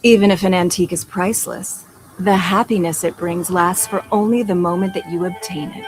Even if an antique is priceless, the happiness it brings lasts for only the moment that you obtain it.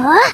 Huh?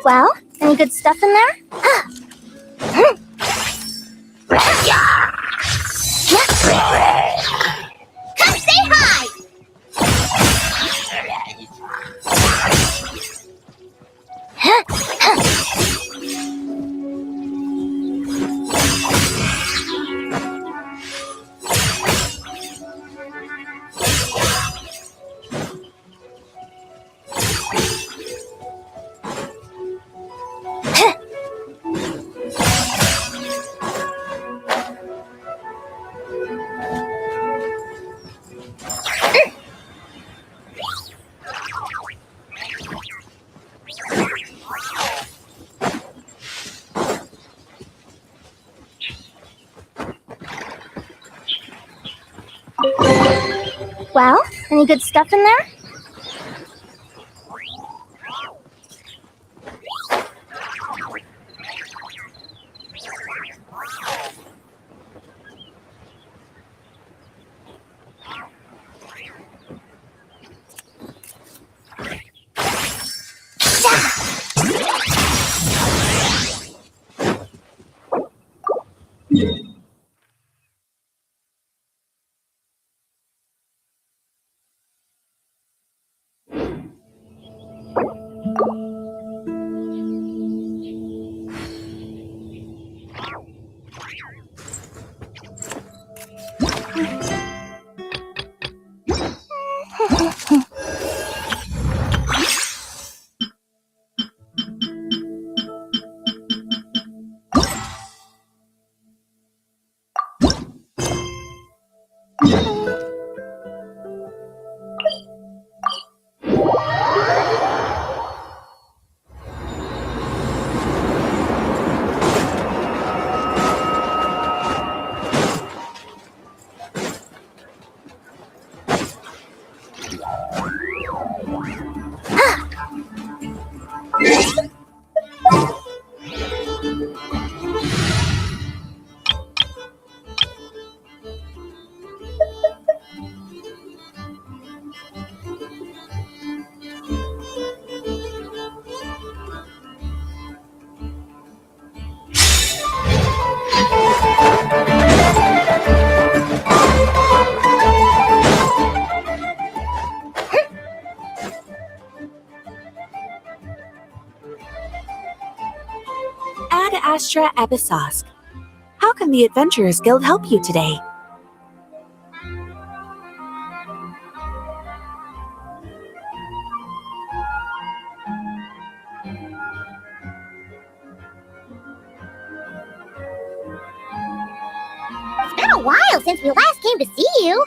Well, any good stuff in there? Come say hi! Well, any good stuff in there? Ad Astra Episosk. How can the Adventurers Guild help you today? It's been a while since we last came to see you.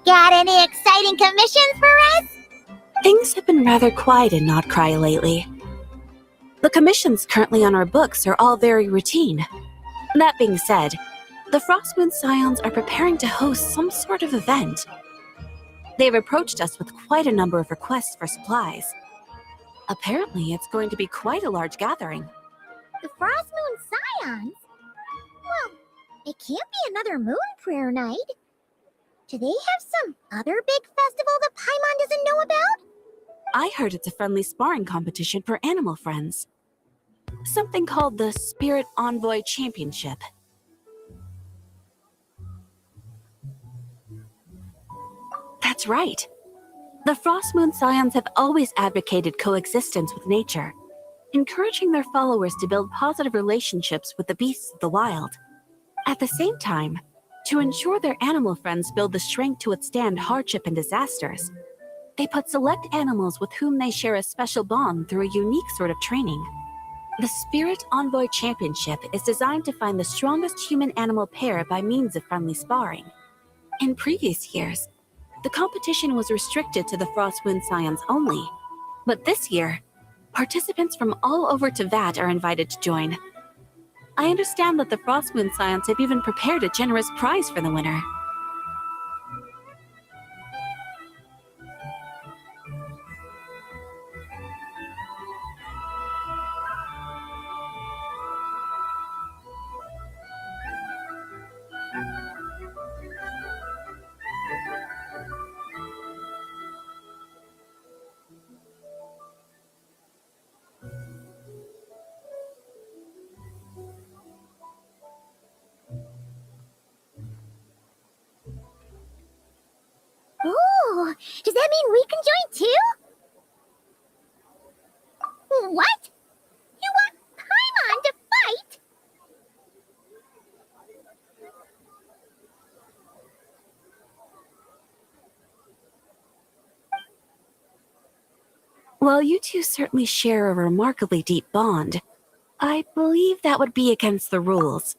Got any exciting commissions for us? Things have been rather quiet in Not Cry lately. The commissions currently on our books are all very routine. That being said, the Frostmoon Scions are preparing to host some sort of event. They've approached us with quite a number of requests for supplies. Apparently, it's going to be quite a large gathering. The Frostmoon Scions? Well, it can't be another Moon Prayer Night. Do they have some other big festival that Paimon doesn't know about? I heard it's a friendly sparring competition for animal friends. Something called the Spirit Envoy Championship. That's right. The Frostmoon Scions have always advocated coexistence with nature, encouraging their followers to build positive relationships with the beasts of the wild. At the same time, to ensure their animal friends build the strength to withstand hardship and disasters, they put select animals with whom they share a special bond through a unique sort of training. The Spirit Envoy Championship is designed to find the strongest human-animal pair by means of friendly sparring. In previous years, the competition was restricted to the Frostmoon Scions only, but this year, participants from all over Teyvat are invited to join. I understand that the Frostmoon Scions have even prepared a generous prize for the winner. Ooh, does that mean we can join too? What? You want Paimon to fight? While you two certainly share a remarkably deep bond, I believe that would be against the rules.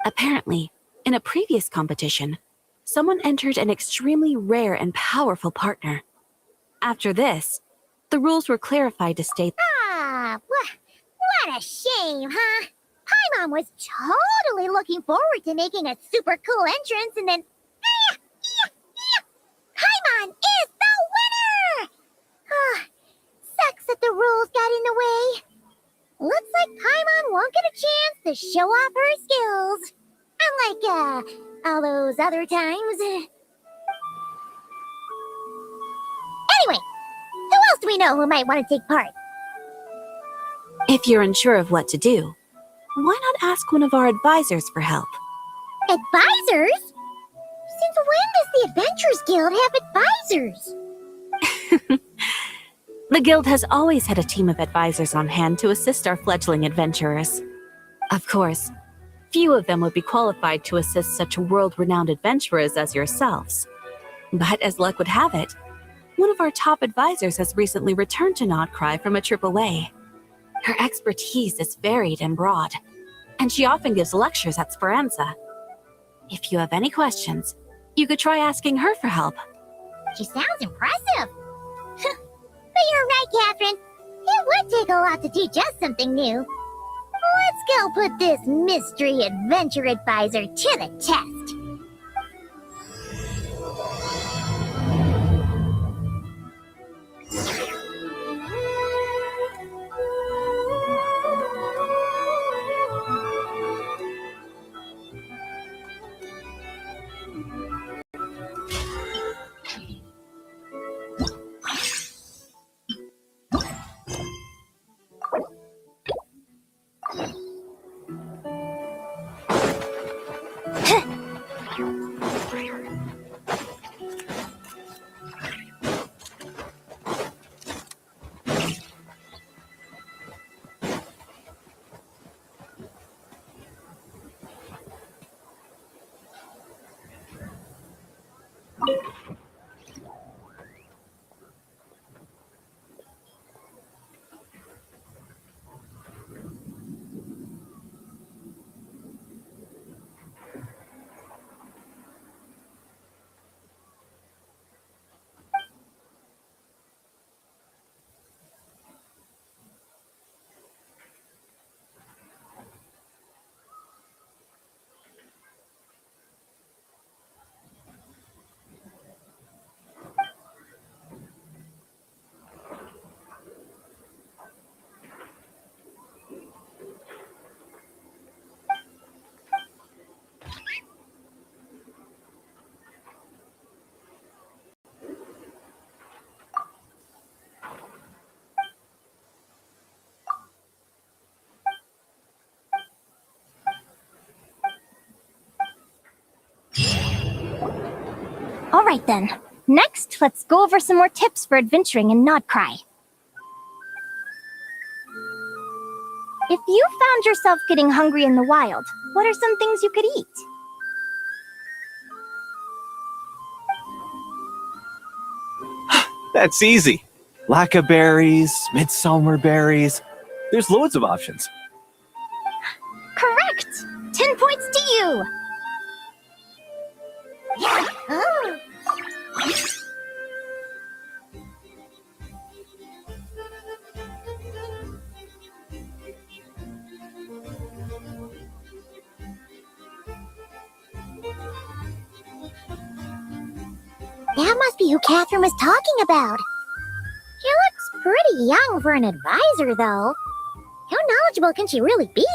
Apparently, in a previous competition, someone entered an extremely rare and powerful partner. After this, the rules were clarified to state, What a shame, huh? Paimon was totally looking forward to making a super cool entrance, and then Paimon is the winner! Sucks that the rules got in the way. Looks like Paimon won't get a chance to show off her skills. Unlike, all those other times. Anyway, who else do we know who might want to take part? if you're unsure of what to do, why not ask one of our advisors for help? Advisors? Since when does the Adventurers Guild have advisors? The guild has always had a team of advisors on hand to assist our fledgling adventurers. Of course, few of them would be qualified to assist such world-renowned adventurers as yourselves. But as luck would have it, one of our top advisors has recently returned to Nodcry from a trip away. Her expertise is varied and broad, and she often gives lectures at Speranza. If you have any questions, you could try asking her for help. She sounds impressive. But you're right, Catherine. It would take a lot to teach us something new. Let's go put this mystery adventure advisor to the test. Alright then. Next, let's go over some more tips for adventuring in Nodcry. If you found yourself getting hungry in the wild, what are some things you could eat? That's easy. Lacca berries, midsummer berries. There's loads of options. Correct! 10 points to you! Oh. That must be who Catherine was talking about. She looks pretty young for an advisor, though. How knowledgeable can she really be?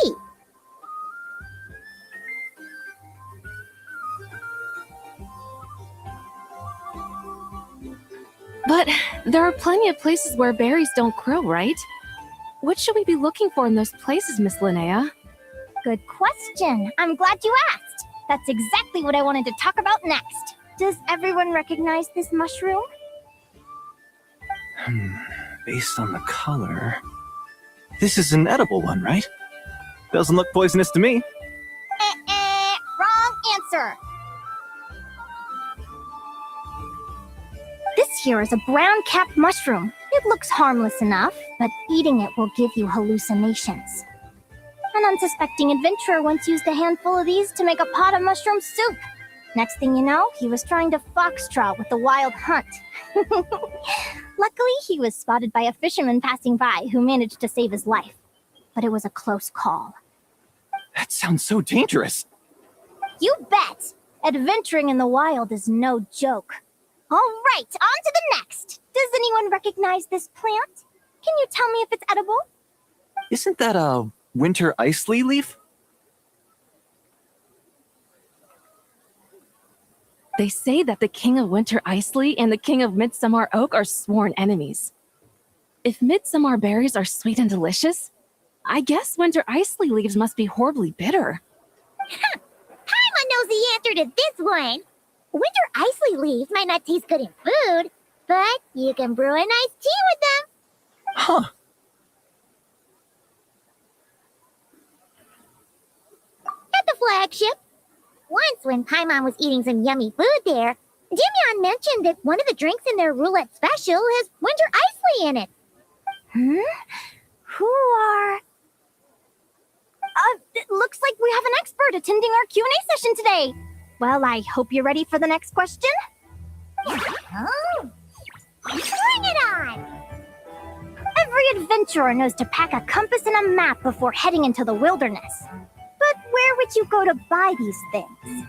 But there are plenty of places where berries don't grow, right? What should we be looking for in those places, Miss Linnea? Good question. I'm glad you asked. That's exactly what I wanted to talk about next. Does everyone recognize this mushroom? Based on the color... This is an edible one, right? Doesn't look poisonous to me. Wrong answer. This here is a brown-capped mushroom. It looks harmless enough, but eating it will give you hallucinations. An unsuspecting adventurer once used a handful of these to make a pot of mushroom soup. Next thing you know, he was trying to foxtrot with the wild hunt. Luckily, he was spotted by a fisherman passing by who managed to save his life. But it was a close call. That sounds so dangerous. You bet! Adventuring in the wild is no joke. All right, on to the next. Does anyone recognize this plant? Can you tell me if it's edible? Isn't that a winter ice leaf? They say that the King of Winter Isley and the King of Midsummer Oak are sworn enemies. If midsummer berries are sweet and delicious, I guess winter isley leaves must be horribly bitter. Paimon knows the answer to this one. Winter isley leaves might not taste good in food, but you can brew a nice tea with them. Huh. At the flagship. Once, when Paimon was eating some yummy food there, Jimyon mentioned that one of the drinks in their roulette special has winter isley in it. Who are... it looks like we have an expert attending our Q&A session today. Well, I hope you're ready for the next question. Oh, bring it on! Every adventurer knows to pack a compass and a map before heading into the wilderness. But where would you go to buy these things?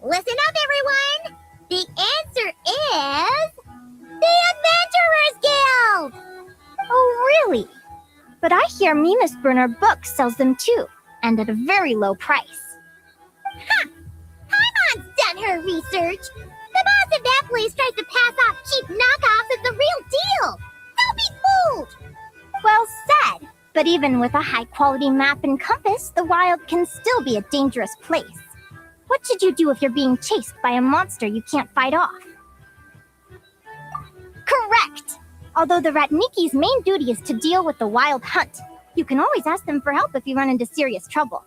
Listen up, everyone! The answer is... the Adventurers Guild! Oh, really? But I hear Mimas Brunner Books sells them too, and at a very low price. Ha! Paimon's done her research! The boss of that place tries to pass off cheap knockoffs as the real deal! Don't be fooled! Well said. But even with a high-quality map and compass, the wild can still be a dangerous place. What should you do if you're being chased by a monster you can't fight off? Correct! Although the Ratniki's main duty is to deal with the wild hunt, you can always ask them for help if you run into serious trouble.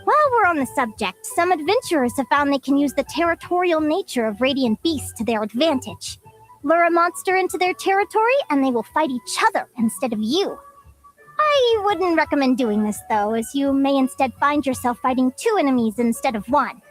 While we're on the subject, some adventurers have found they can use the territorial nature of radiant beasts to their advantage. Lure a monster into their territory and they will fight each other instead of you. I wouldn't recommend doing this though, as you may instead find yourself fighting two enemies instead of one.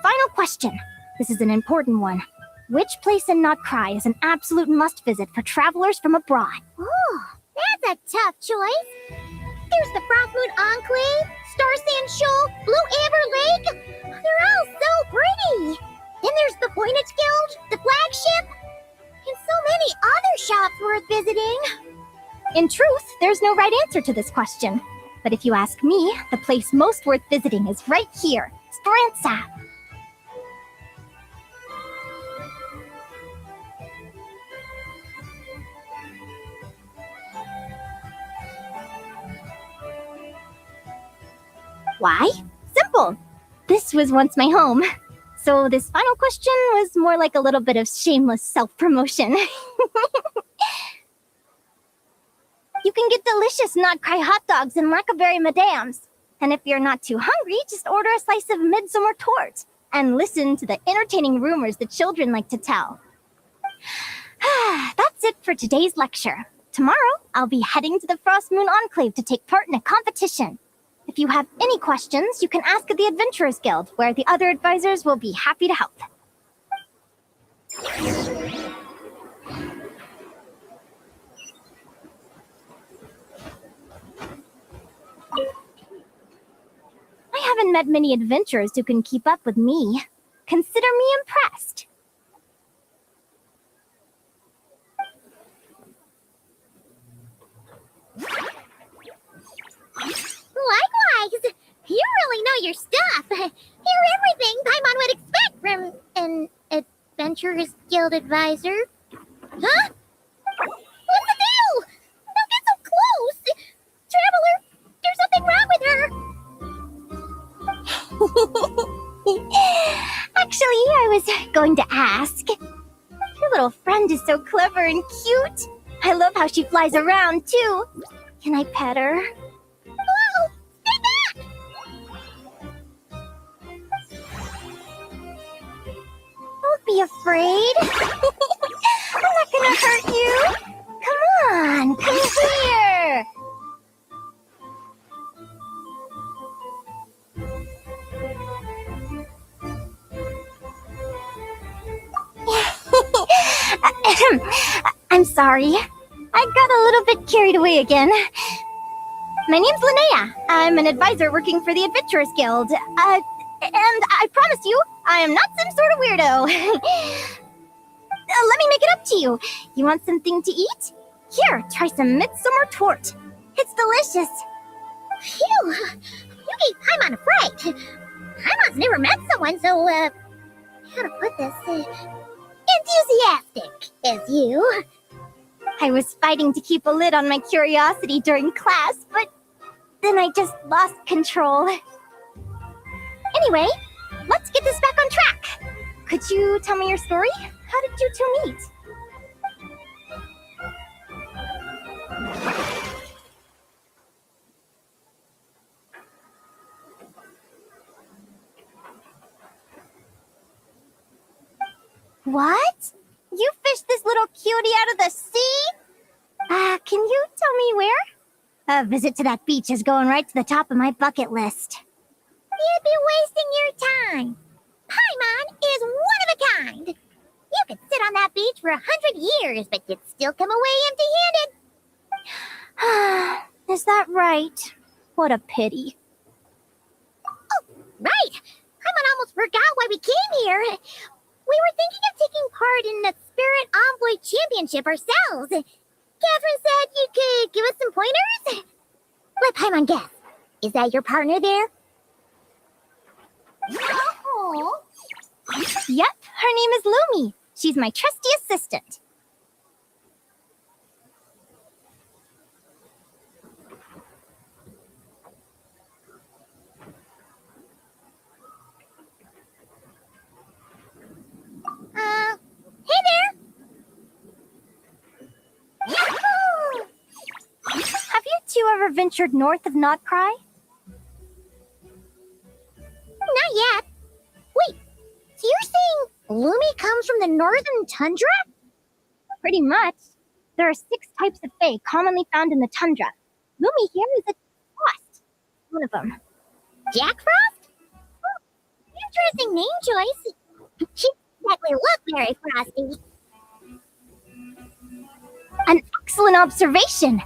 Final question. This is an important one. Which place in Notcry is an absolute must-visit for travelers from abroad? Ooh, that's a tough choice. There's the Frostmoon Enclave, Star Sand Shoal, Blue Amber Lake. They're all so pretty. Then there's the Voynich Guild, the flagship, and so many other shops worth visiting. In truth, there's no right answer to this question. But if you ask me, the place most worth visiting is right here, Stranza. Why? Simple. This was once my home. So this final question was more like a little bit of shameless self-promotion. You can get delicious Notcry hot dogs and Lackaberry Madams. And if you're not too hungry, just order a slice of midsummer torte and listen to the entertaining rumors the children like to tell. That's it for today's lecture. Tomorrow, I'll be heading to the Frostmoon Enclave to take part in a competition. If you have any questions, you can ask at the Adventurers Guild, where the other advisors will be happy to help. I haven't met many adventurers who can keep up with me. Consider me impressed. Likewise! You really know your stuff. You're everything Paimon would expect from an Adventurers Guild advisor. Huh? What's the deal? Don't get so close! Traveler, there's something wrong with her. Actually, I was going to ask. Your little friend is so clever and cute. I love how she flies around, too. Can I pet her? Whoa! Stay back! Don't be afraid. I'm not gonna hurt you. Come on, come here. I'm sorry. I got a little bit carried away again. My name's Linnea. I'm an advisor working for the Adventurers Guild. And I promise you, I am not some sort of weirdo. Let me make it up to you. You want something to eat? Here, try some midsummer tort. It's delicious. Phew! You gave Paimon a fright. Paimon's never met someone so, how to put this? Enthusiastic as you. I was fighting to keep a lid on my curiosity during class, but then I just lost control. Anyway, let's get this back on track. Could you tell me your story? How did you two meet? What? You fished this little cutie out of the sea? Can you tell me where? A visit to that beach is going right to the top of my bucket list. You'd be wasting your time. Paimon is one of a kind. You could sit on that beach for 100 years, but you'd still come away empty-handed. Is that right? What a pity. Oh, right. Paimon almost forgot why we came here. We were thinking of taking part in the Spirit Envoy Championship ourselves. Catherine said you could give us some pointers. Let Paimon guess. Is that your partner there? Oh. Yep, her name is Lumi. She's my trusty assistant. Hey there! Yahoo! Have you two ever ventured north of Notcry? Not yet. Wait, so you're saying Lumi comes from the northern tundra? Pretty much. There are 6 types of fae commonly found in the tundra. Lumi here is a frost. One of them. Jack Frost? Oh, interesting name choice. She doesn't exactly look very frosty. An excellent observation.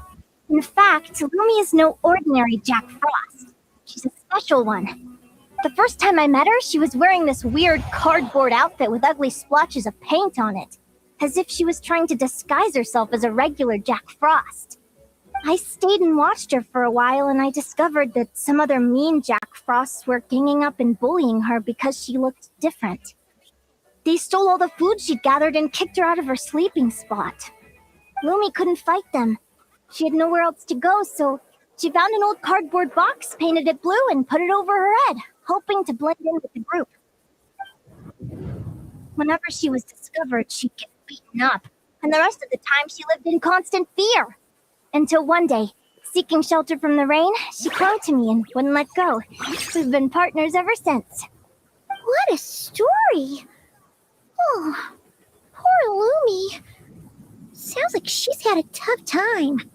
In fact, Lumi is no ordinary Jack Frost. She's a special one. The first time I met her, she was wearing this weird cardboard outfit with ugly splotches of paint on it, as if she was trying to disguise herself as a regular Jack Frost. I stayed and watched her for a while, and I discovered that some other mean Jack Frosts were ganging up and bullying her because she looked different. They stole all the food she'd gathered and kicked her out of her sleeping spot. Lumi couldn't fight them. She had nowhere else to go, so she found an old cardboard box, painted it blue, and put it over her head, hoping to blend in with the group. Whenever she was discovered, she'd get beaten up, and the rest of the time she lived in constant fear. Until one day, seeking shelter from the rain, she clung to me and wouldn't let go. We've been partners ever since. What a story! Oh, poor Lumi. Sounds like she's had a tough time.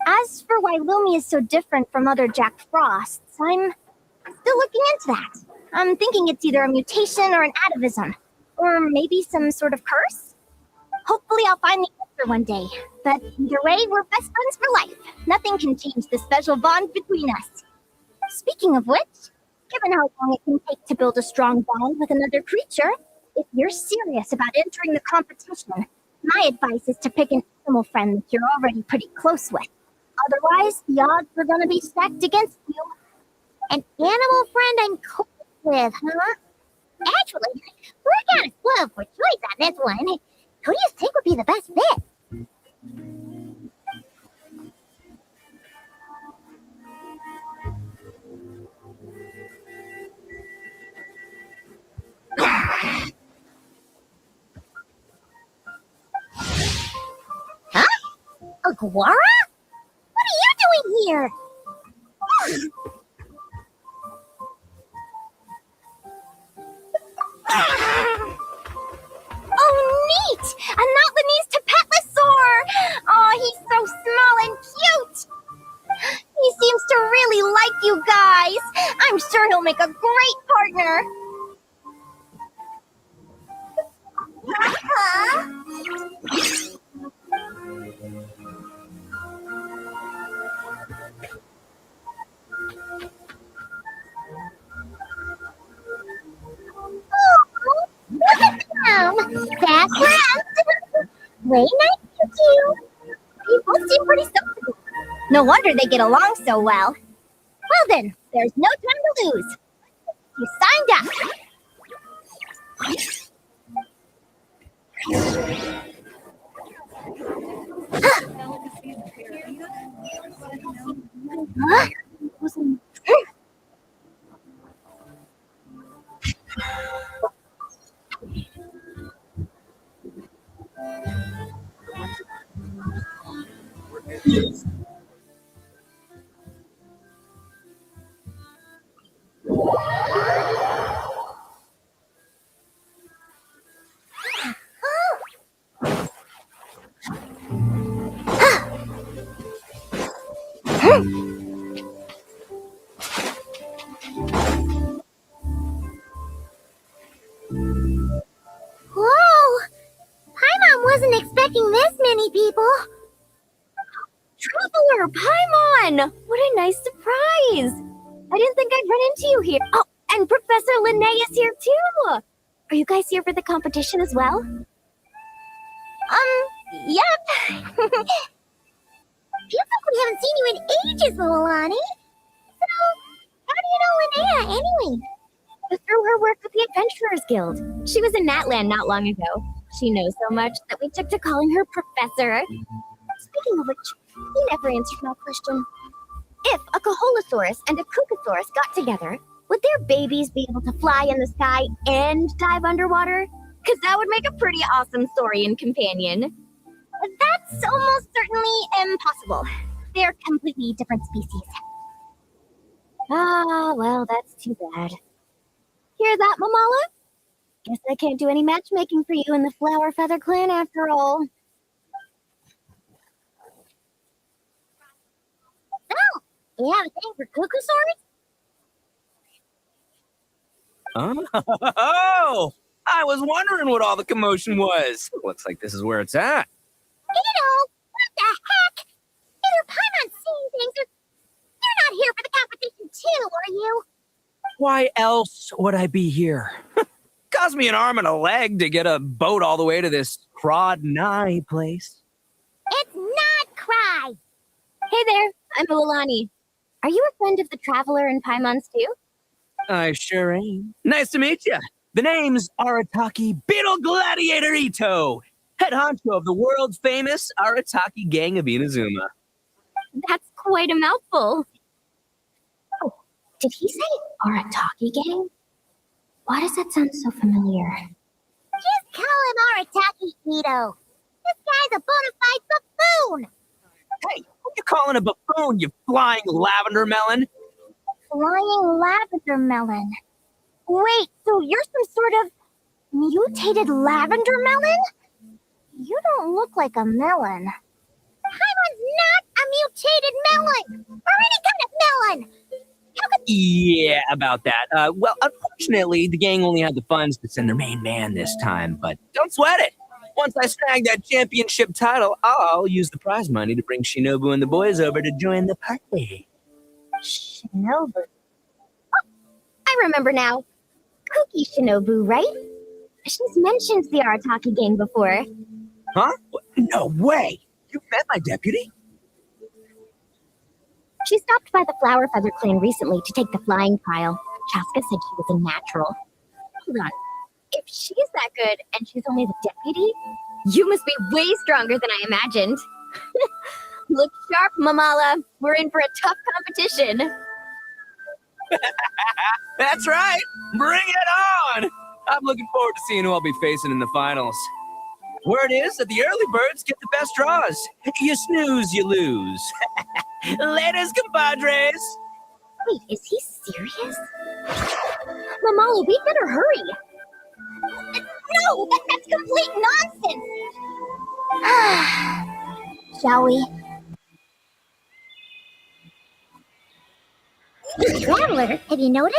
As for why Lumi is so different from other Jack Frosts, I'm still looking into that. I'm thinking it's either a mutation or an atavism, or maybe some sort of curse. Hopefully I'll find the answer one day, but either way, we're best friends for life. Nothing can change the special bond between us. Speaking of which, given how long it can take to build a strong bond with another creature, if you're serious about entering the competition, my advice is to pick an animal friend that you're already pretty close with. Otherwise, the odds are going to be stacked against you. An animal friend I'm close with, huh? Actually, we're kind of spoiled for choice on this one. Who do you think would be the best fit? Huh? Aguara? What are you doing here? Oh, neat! A Notlani's Tapetlosaur! Oh, he's so small and cute! He seems to really like you guys. I'm sure he'll make a great partner. That's correct. Way nice to you. You both seem pretty sociable. No wonder they get along so well. Well then, there's no time to lose. You signed up. Huh? Whoa! Paimon wasn't expecting this many people. Traveler, Paimon! What a nice surprise! I didn't think I'd run into you here. Oh, and Professor Linnae is here too! Are you guys here for the competition as well? Yep. Feels like we haven't seen you in ages, Milani. So, how do you know Linnea anyway? Through her work with the Adventurers Guild. She was in Natland not long ago. She knows so much that we took to calling her Professor. Speaking of which, you never answered my question. If a Kaholosaurus and a Kookasaurus got together, would their babies be able to fly in the sky and dive underwater? Because that would make a pretty awesome story and companion. That's almost certainly impossible. They're completely different species. Ah, well, that's too bad. Hear that, Mamala? Guess I can't do any matchmaking for you in the Flower Feather Clan after all. So, you have a thing for Kookasaurus? Oh, I was wondering what all the commotion was. Looks like this is where it's at. Ito, what the heck? Either Paimon's seeing things or you're not here for the competition too, are you? Why else would I be here? Cost me an arm and a leg to get a boat all the way to this Crawdnigh place. It's not Cry. Hey there, I'm Iolani. Are you a friend of the Traveler and Paimon's too? I sure am. Nice to meet you. The name's Arataki Beetle Gladiator Ito, head honcho of the world famous Arataki gang of Inazuma. That's quite a mouthful. Oh, did he say Arataki gang? Why does that sound so familiar? Just call him Arataki Ito. This guy's a bona fide buffoon. Hey, what you calling a buffoon, you flying lavender melon? Flying lavender melon. Wait, so you're some sort of mutated lavender melon? You don't look like a melon. Paimon's not a mutated melon, or any kind of melon. How could Yeah, about that. Well, unfortunately, the gang only had the funds to send their main man this time, but don't sweat it. Once I snag that championship title, I'll use the prize money to bring Shinobu and the boys over to join the party. Shinobu. Oh, I remember now. Cookie Shinobu, right? She's mentioned the Arataki gang before. Huh? No way! You met my deputy? She stopped by the Flower Feather Clan recently to take the flying trial. Chaska said she was a natural. Hold on. If she's that good and she's only the deputy, you must be way stronger than I imagined. Look sharp, Mamala. We're in for a tough competition. That's right! Bring it on! I'm looking forward to seeing who I'll be facing in the finals. Word is that the early birds get the best draws. You snooze, you lose. Laters, compadres! Wait, is he serious? Mamala, we better hurry. no, that's complete nonsense. Shall we? Traveler, have you noticed?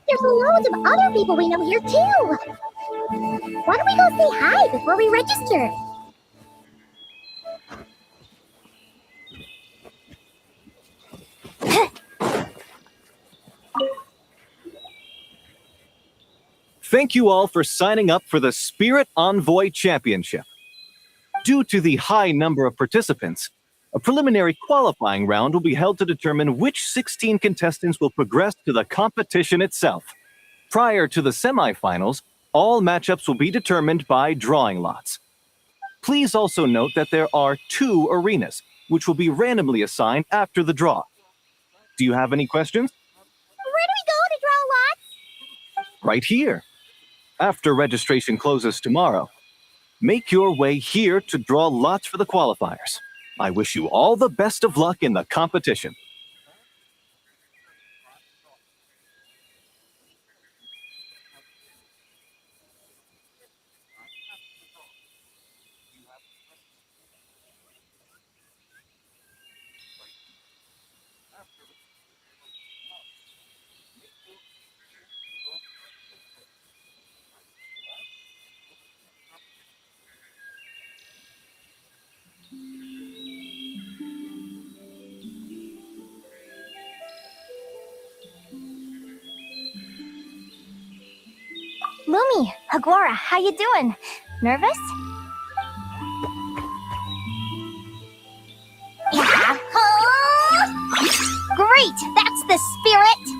There's loads of other people we know here too. Why don't we go say hi before we register? Thank you all for signing up for the Spirit Envoy Championship. Due to the high number of participants, a preliminary qualifying round will be held to determine which 16 contestants will progress to the competition itself. Prior to the semifinals, all matchups will be determined by drawing lots. Please also note that there are 2 arenas, which will be randomly assigned after the draw. Do you have any questions? Where do we go to draw lots? Right here. After registration closes tomorrow, make your way here to draw lots for the qualifiers. I wish you all the best of luck in the competition. Lumi, Aguara, how you doing? Nervous? Yeah. Great, that's the spirit.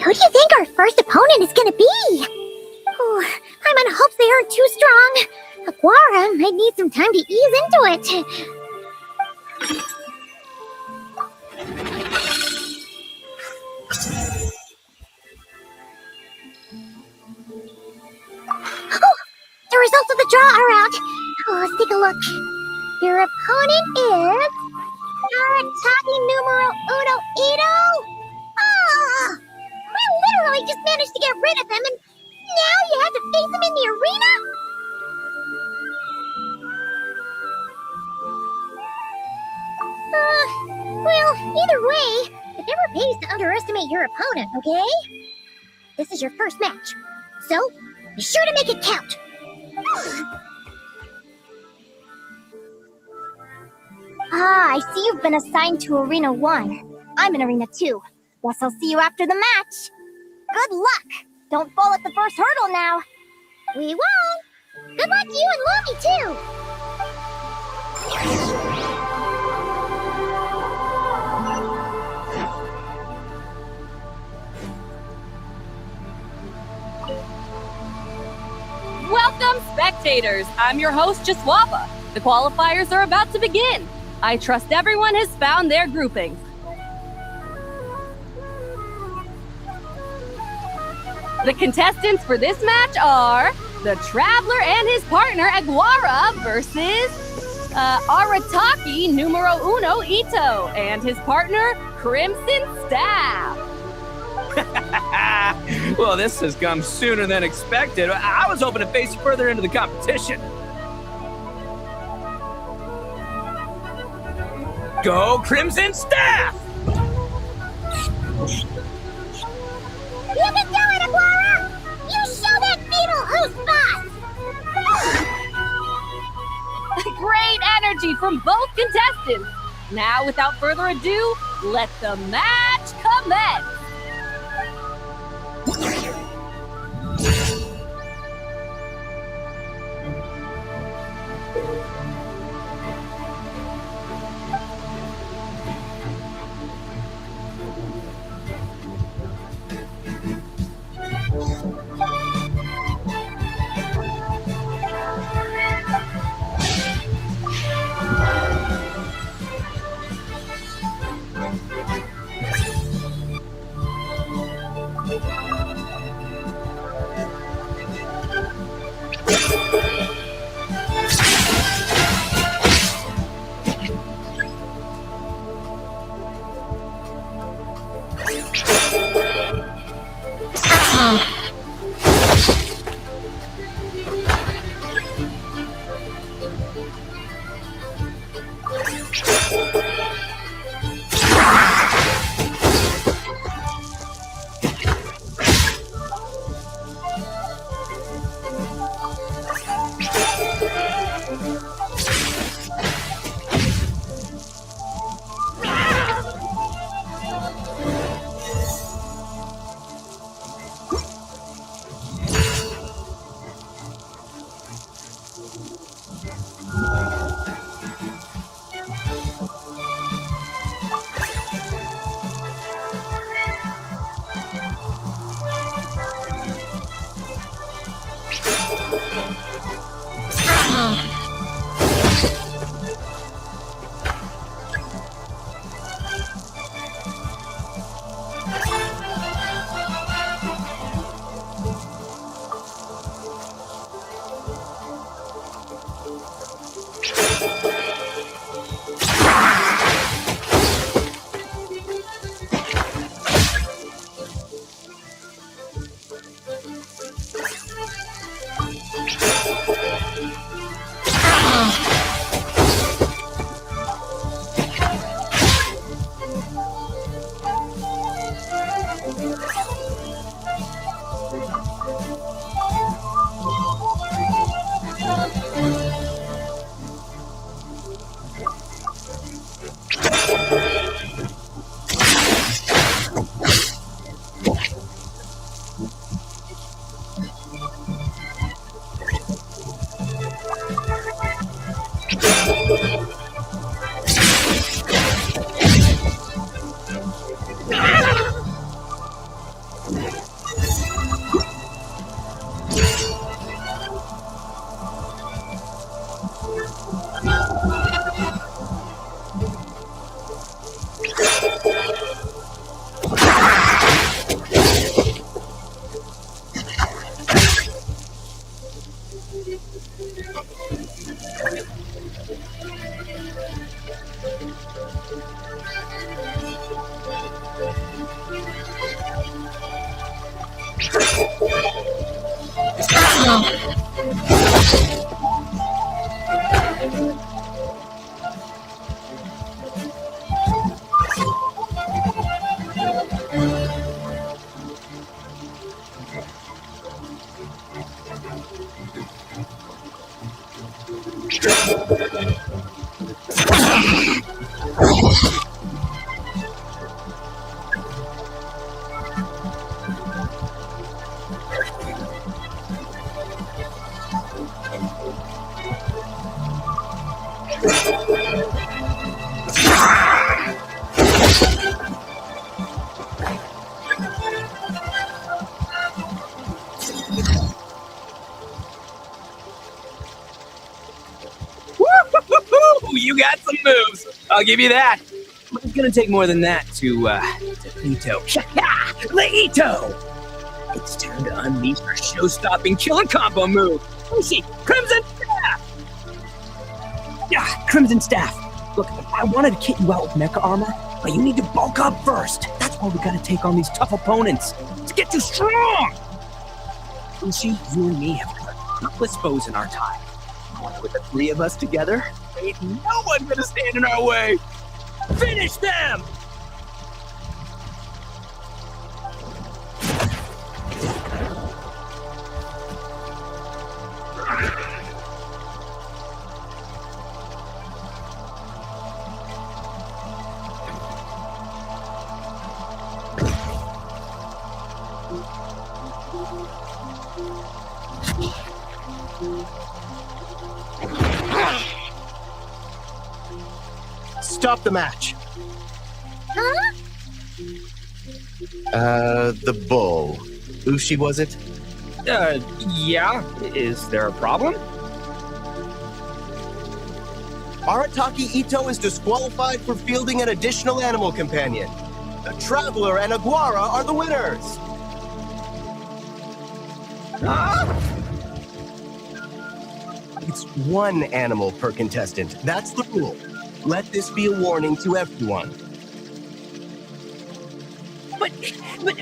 Who do you think our first opponent is gonna be? Oh, I'm in hopes they aren't too strong. Aguara might need some time to ease into it. Oh, the results of the draw are out. Oh, let's take a look. Your opponent is Arataki numero uno Ito. Ah, we literally just managed to get rid of him, and now you have to face him in the arena? Well, either way, it never pays to underestimate your opponent, okay? This is your first match, so be sure to make it count. Ah, I see you've been assigned to Arena 1. I'm in Arena 2. Guess I'll see you after the match. Good luck! Don't fall at the first hurdle now. We won't. Good luck to you and Lumi, too. Welcome, spectators. I'm your host, Jaswapa. The qualifiers are about to begin. I trust everyone has found their groupings. The contestants for this match are the Traveler and his partner Aguara versus Arataki numero uno Ito and his partner Crimson Staff. Well, this has come sooner than expected. I was hoping to face you further into the competition. Go Crimson Staff! You can do it, Aguara! You show that beetle who's boss! Great energy from both contestants. Now, without further ado, let the match commence. Woo! You got some moves. I'll give you that. But it's gonna take more than that to Ito. Leito! It's time to unleash our show-stopping killer combo move. Let me see. Crimson Staff! Yeah, Crimson Staff. Look, I wanted to kit you out with mecha armor, but you need to bulk up first. That's why we gotta take on these tough opponents. To get too strong! Ushi, you and me have got countless foes in our time. With the three of us together, ain't no one gonna stand in our way. Finish them! Stop the match. Huh? The bull. Ushi, was it? Yeah. Is there a problem? Arataki Ito is disqualified for fielding an additional animal companion. The Traveler and Aguara are the winners. It's one animal per contestant. That's the rule. Let this be a warning to everyone.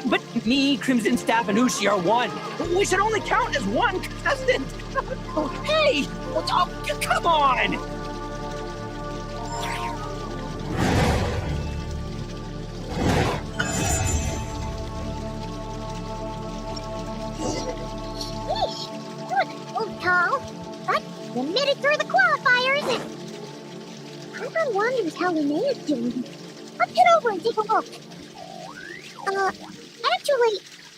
But me, Crimson Staff, and Ushi are one. We should only count as one contestant. Hey! Oh, come on! Oh, tall, but you made it through the qualifiers. Paimon wonders how Linnea's doing. Let's head over and take a look. Actually,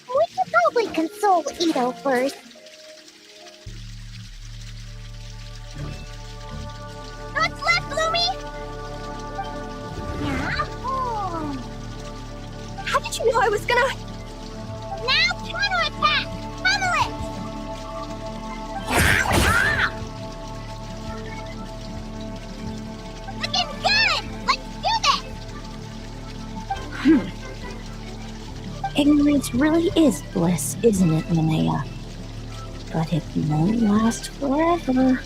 we should probably console Ito first. What's left, Lumi? Yeah? How did you know I was gonna... Now try to attack! Pummel it! Looking good! Let's do this! Ignorance really is bliss, isn't it, Linnea? But it won't last forever.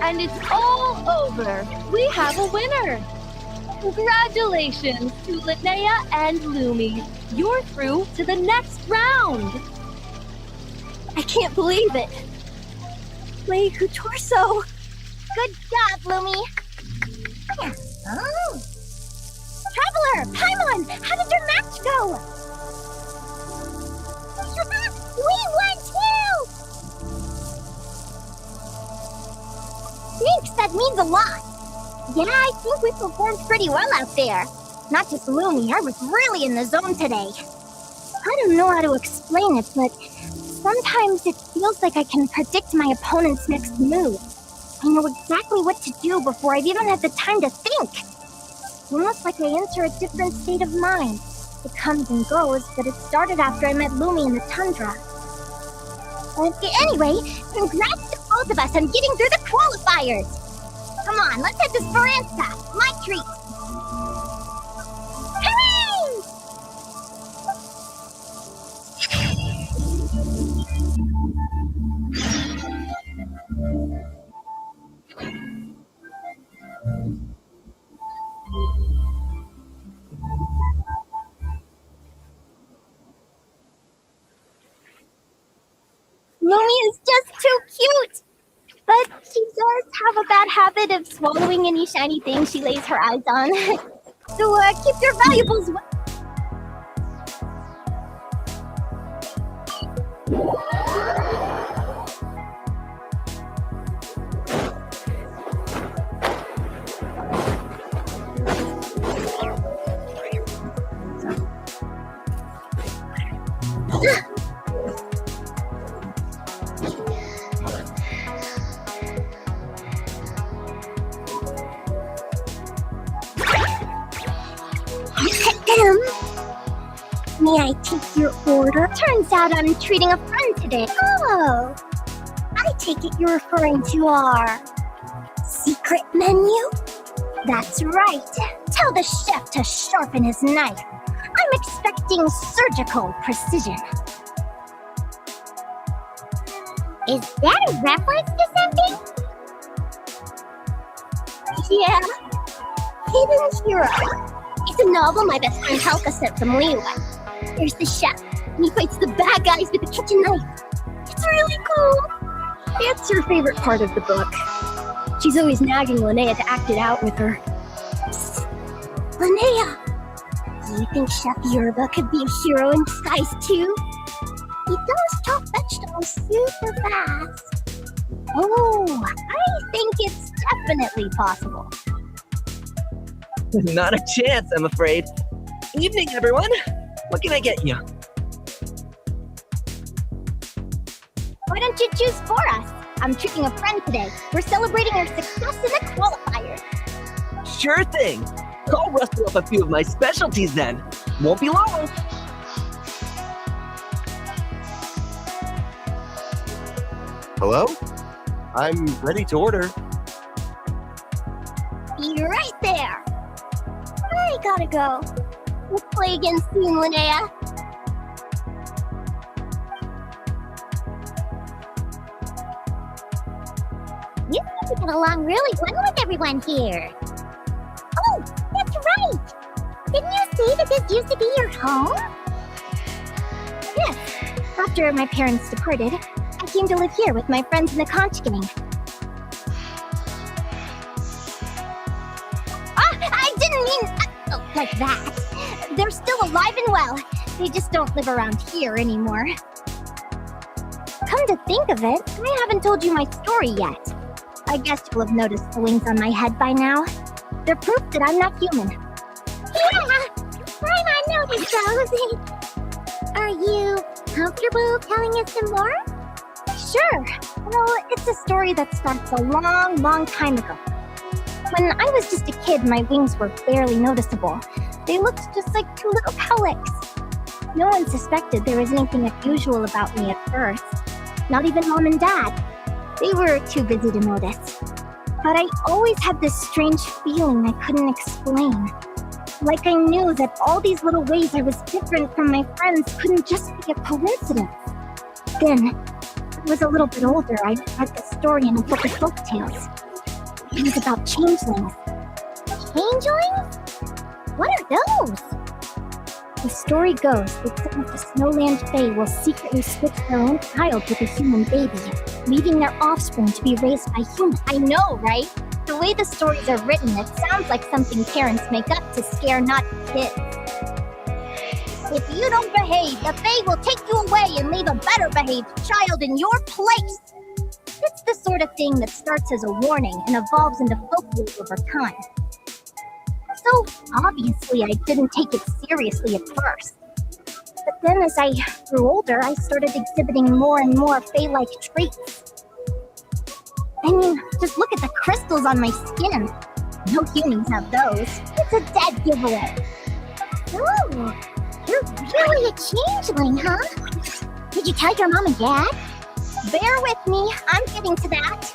And it's all over. We have a winner. Congratulations to Linnea and Lumi. You're through to the next round. I can't believe it. Leiku Torso. Good job, Lumi! Oh! Traveler! Paimon! How did your match go? We won too! Thanks, that means a lot! Yeah, I think we performed pretty well out there. Not just Lumi, I was really in the zone today. I don't know how to explain it, but sometimes it feels like I can predict my opponent's next move. I know exactly what to do before I've even had the time to think. Almost like I enter a different state of mind. It comes and goes, but it started after I met Lumi in the tundra. Anyway, congrats to both of us on getting through the qualifiers! Come on, let's head to Speranza, my treat! Hooray! Lumi is just too cute! But she does have a bad habit of swallowing any shiny thing she lays her eyes on. So keep your valuables May I take your order? Turns out I'm treating a friend today. Oh, I take it you're referring to our secret menu? That's right. Tell the chef to sharpen his knife. I'm expecting surgical precision. Is that a reference to something? Yeah. Hidden Hero. It's a novel my best friend Helka sent from Liyue. There's the chef, and he fights the bad guys with the kitchen knife. It's really cool. It's her favorite part of the book. She's always nagging Linnea to act it out with her. Psst. Linnea, do you think Chef Yerba could be a hero in disguise too? He does chop vegetables super fast. Oh, I think it's definitely possible. Not a chance, I'm afraid. Evening, everyone. What can I get you? Why don't you choose for us? I'm treating a friend today. We're celebrating our success in the qualifiers. Sure thing. I'll rustle up a few of my specialties then. Won't be long. Hello? I'm ready to order. Be right there. I gotta go. Let's play again soon, Linnea. You seem to get along really well with everyone here. Oh, that's right! Didn't you say that this used to be your home? Yes. After my parents departed, I came to live here with my friends in the conch gang. I didn't mean like that. They're still alive and well. They just don't live around here anymore. Come to think of it, I haven't told you my story yet. I guess you'll have noticed the wings on my head by now. They're proof that I'm not human. Yeah! I noticed those. Are you comfortable telling us some more? Sure. Well, it's a story that starts a long, long time ago. When I was just a kid, my wings were barely noticeable. They looked just like two little cowlicks. No one suspected there was anything unusual about me at first. Not even Mom and Dad. They were too busy to notice. But I always had this strange feeling I couldn't explain. Like I knew that all these little ways I was different from my friends couldn't just be a coincidence. Then, when I was a little bit older, I read the story in a book of folktales. It was about changelings. Changelings? What are those? The story goes that some of the Snowland Fae will secretly switch their own child with a human baby, leaving their offspring to be raised by humans. I know, right? The way the stories are written, it sounds like something parents make up to scare naughty kids. If you don't behave, the Fae will take you away and leave a better behaved child in your place. It's the sort of thing that starts as a warning and evolves into folklore over time. So, obviously, I didn't take it seriously at first. But then as I grew older, I started exhibiting more and more Fae-like traits. I mean, just look at the crystals on my skin. No humans have those. It's a dead giveaway. Oh, you're really a changeling, huh? Did you tell your mom and dad? Bear with me, I'm getting to that.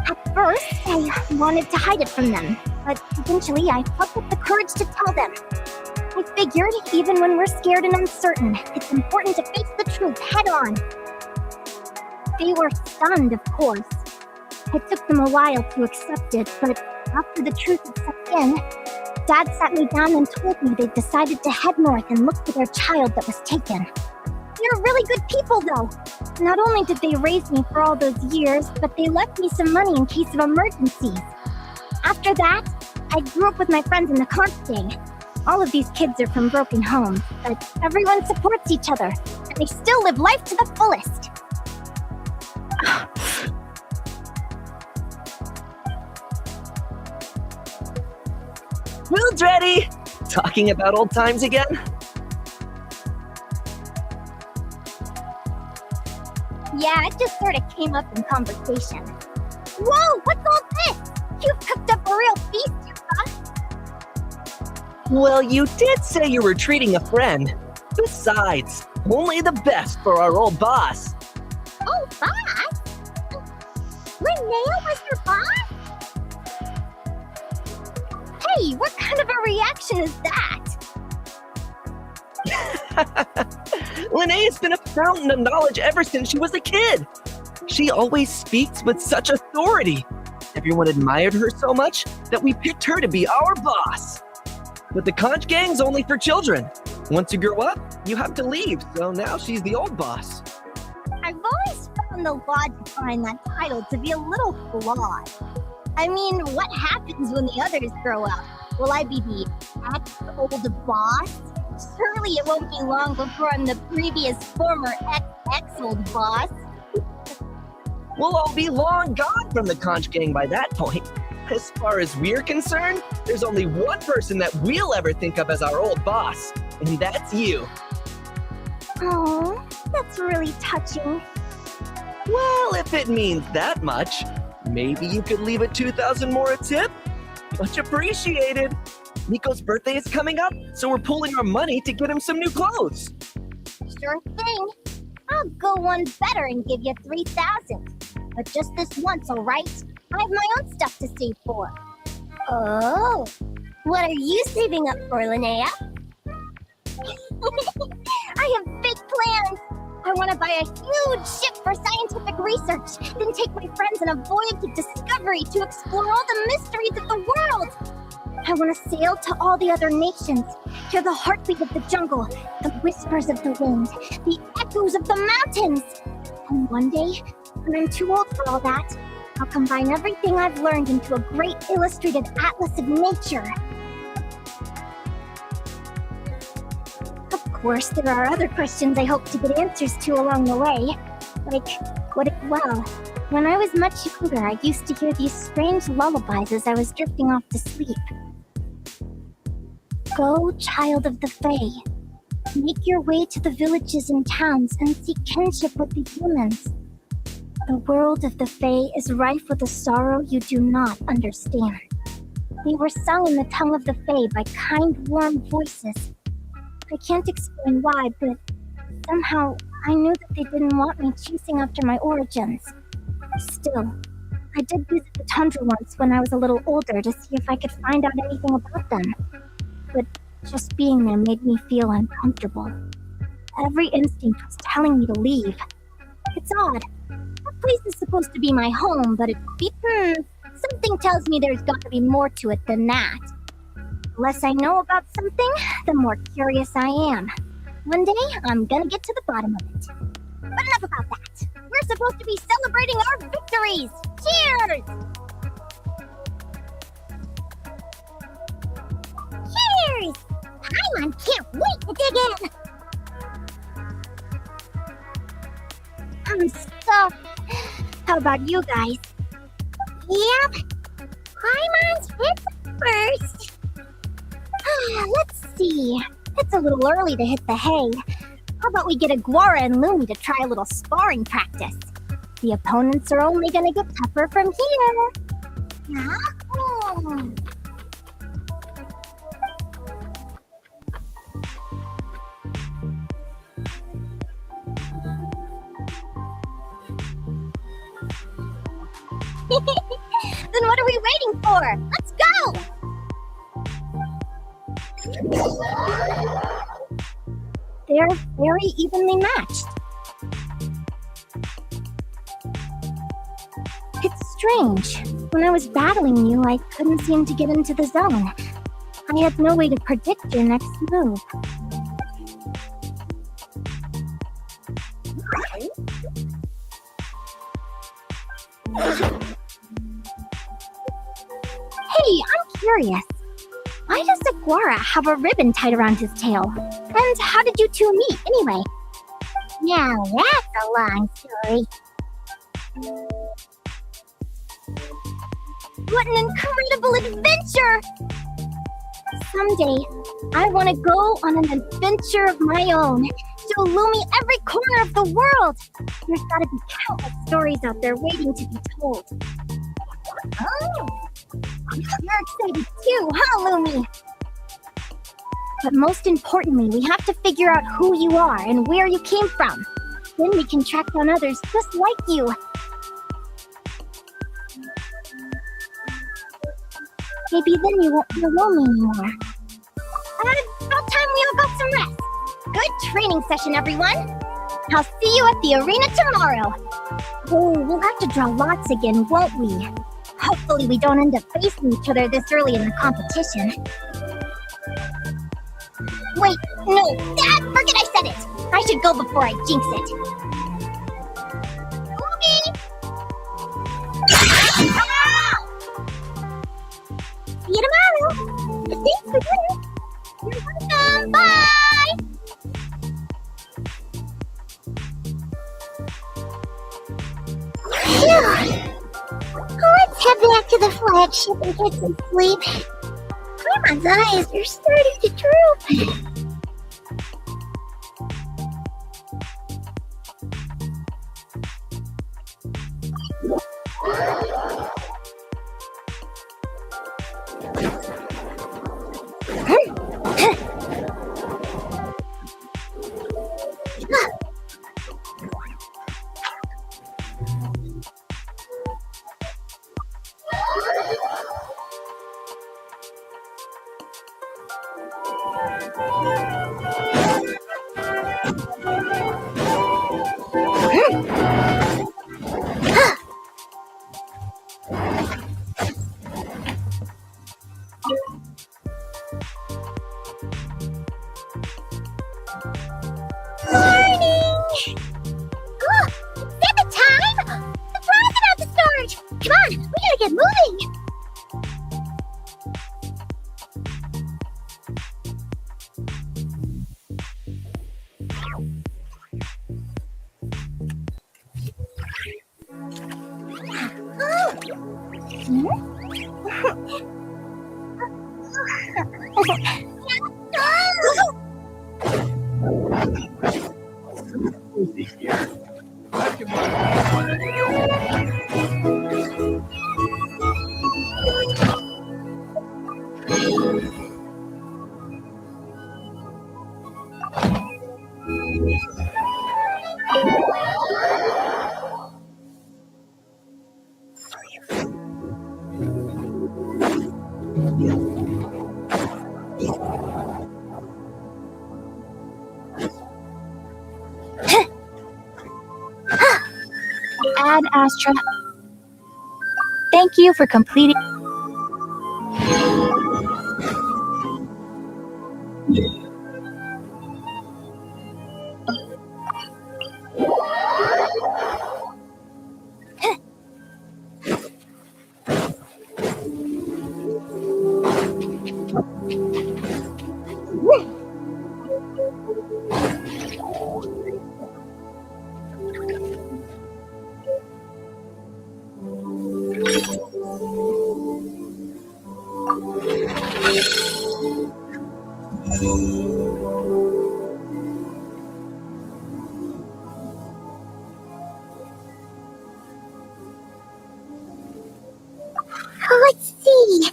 At first, I wanted to hide it from them, but eventually I plucked up the courage to tell them. I figured, even when we're scared and uncertain, it's important to face the truth head on. They were stunned, of course. It took them a while to accept it, but after the truth had set in, Dad sat me down and told me they'd decided to head north and look for their child that was taken. They're really good people, though. Not only did they raise me for all those years, but they left me some money in case of emergencies. After that, I grew up with my friends in the conch gang. All of these kids are from broken homes, but everyone supports each other, and they still live life to the fullest. Food's ready! Talking about old times again? Yeah, it just sort of came up in conversation. Whoa, what's all this? You've cooked up a real feast, Yuka. Well, you did say you were treating a friend. Besides, only the best for our old boss. Oh, boss? Linnea was your boss? Hey, what kind of a reaction is that? Linnea's been a fountain of knowledge ever since she was a kid. She always speaks with such authority. Everyone admired her so much that we picked her to be our boss. But the conch gang's only for children. Once you grow up, you have to leave, so now she's the old boss. I've always found the logic behind that title to be a little flawed. I mean, what happens when the others grow up? Will I be the ex-old boss? Surely it won't be long before I'm the previous former ex-old boss. We'll all be long gone from the conch gang by that point. As far as we're concerned, there's only one person that we'll ever think of as our old boss, and that's you. Oh, that's really touching. Well, if it means that much, maybe you could leave at 2,000 more a tip? Much appreciated. Nico's birthday is coming up, so we're pooling our money to get him some new clothes. Sure thing. I'll go one better and give you 3,000. But just this once, alright? I have my own stuff to save for. Oh, what are you saving up for, Linnea? I have big plans. I want to buy a huge ship for scientific research, then take my friends on a voyage of discovery to explore all the mysteries of the world. I want to sail to all the other nations, hear the heartbeat of the jungle, the whispers of the wind, the echoes of the mountains. And one day, when I'm too old for all that, I'll combine everything I've learned into a great illustrated atlas of nature. Of course, there are other questions I hope to get answers to along the way. Like, when I was much younger, I used to hear these strange lullabies as I was drifting off to sleep. Go, child of the Fae. Make your way to the villages and towns and seek kinship with the humans. The world of the Fae is rife with a sorrow you do not understand. They were sung in the tongue of the Fae by kind, warm voices. I can't explain why, but somehow I knew that they didn't want me chasing after my origins. Still, I did visit the tundra once when I was a little older to see if I could find out anything about them. But just being there made me feel uncomfortable. Every instinct was telling me to leave. It's odd. That place is supposed to be my home, but something tells me there's got to be more to it than that. The less I know about something, the more curious I am. One day, I'm gonna get to the bottom of it. But enough about that. We're supposed to be celebrating our victories! Cheers! Cheers! Paimon can't wait to dig in! I'm stuffed. How about you guys? Yep. Paimon's hits first. Let's see. It's a little early to hit the hay. How about we get Aguara and Lumi to try a little sparring practice? The opponents are only gonna get tougher from here. Yeah? Then what are we waiting for? Let's go! They're very evenly matched. It's strange. When I was battling you, I couldn't seem to get into the zone. I had no way to predict your next move. Hey, I'm curious. Why does Aguara have a ribbon tied around his tail? And how did you two meet, anyway? Now that's a long story. What an incredible adventure! Someday, I want to go on an adventure of my own. Show Lumi every corner of the world. There's got to be countless stories out there waiting to be told. Oh, you're excited too, huh, Lumi? But most importantly, we have to figure out who you are and where you came from. Then we can track down others just like you. Maybe then you won't be alone anymore. About time we all got some rest. Good training session, everyone. I'll see you at the arena tomorrow. Oh, we'll have to draw lots again, won't we? Hopefully we don't end up facing each other this early in the competition. Wait, no, forget I said it. I should go before I jinx it. Okay. See you tomorrow. Thanks for dinner. You're welcome. Bye. Phew. Let's head back to the flagship and get some sleep. Paimon's eyes are starting to droop. Morning! Oh, is that the time? The prize about to start! Come on, we gotta get moving! Ad Astra. Thank you for completing. Let's see.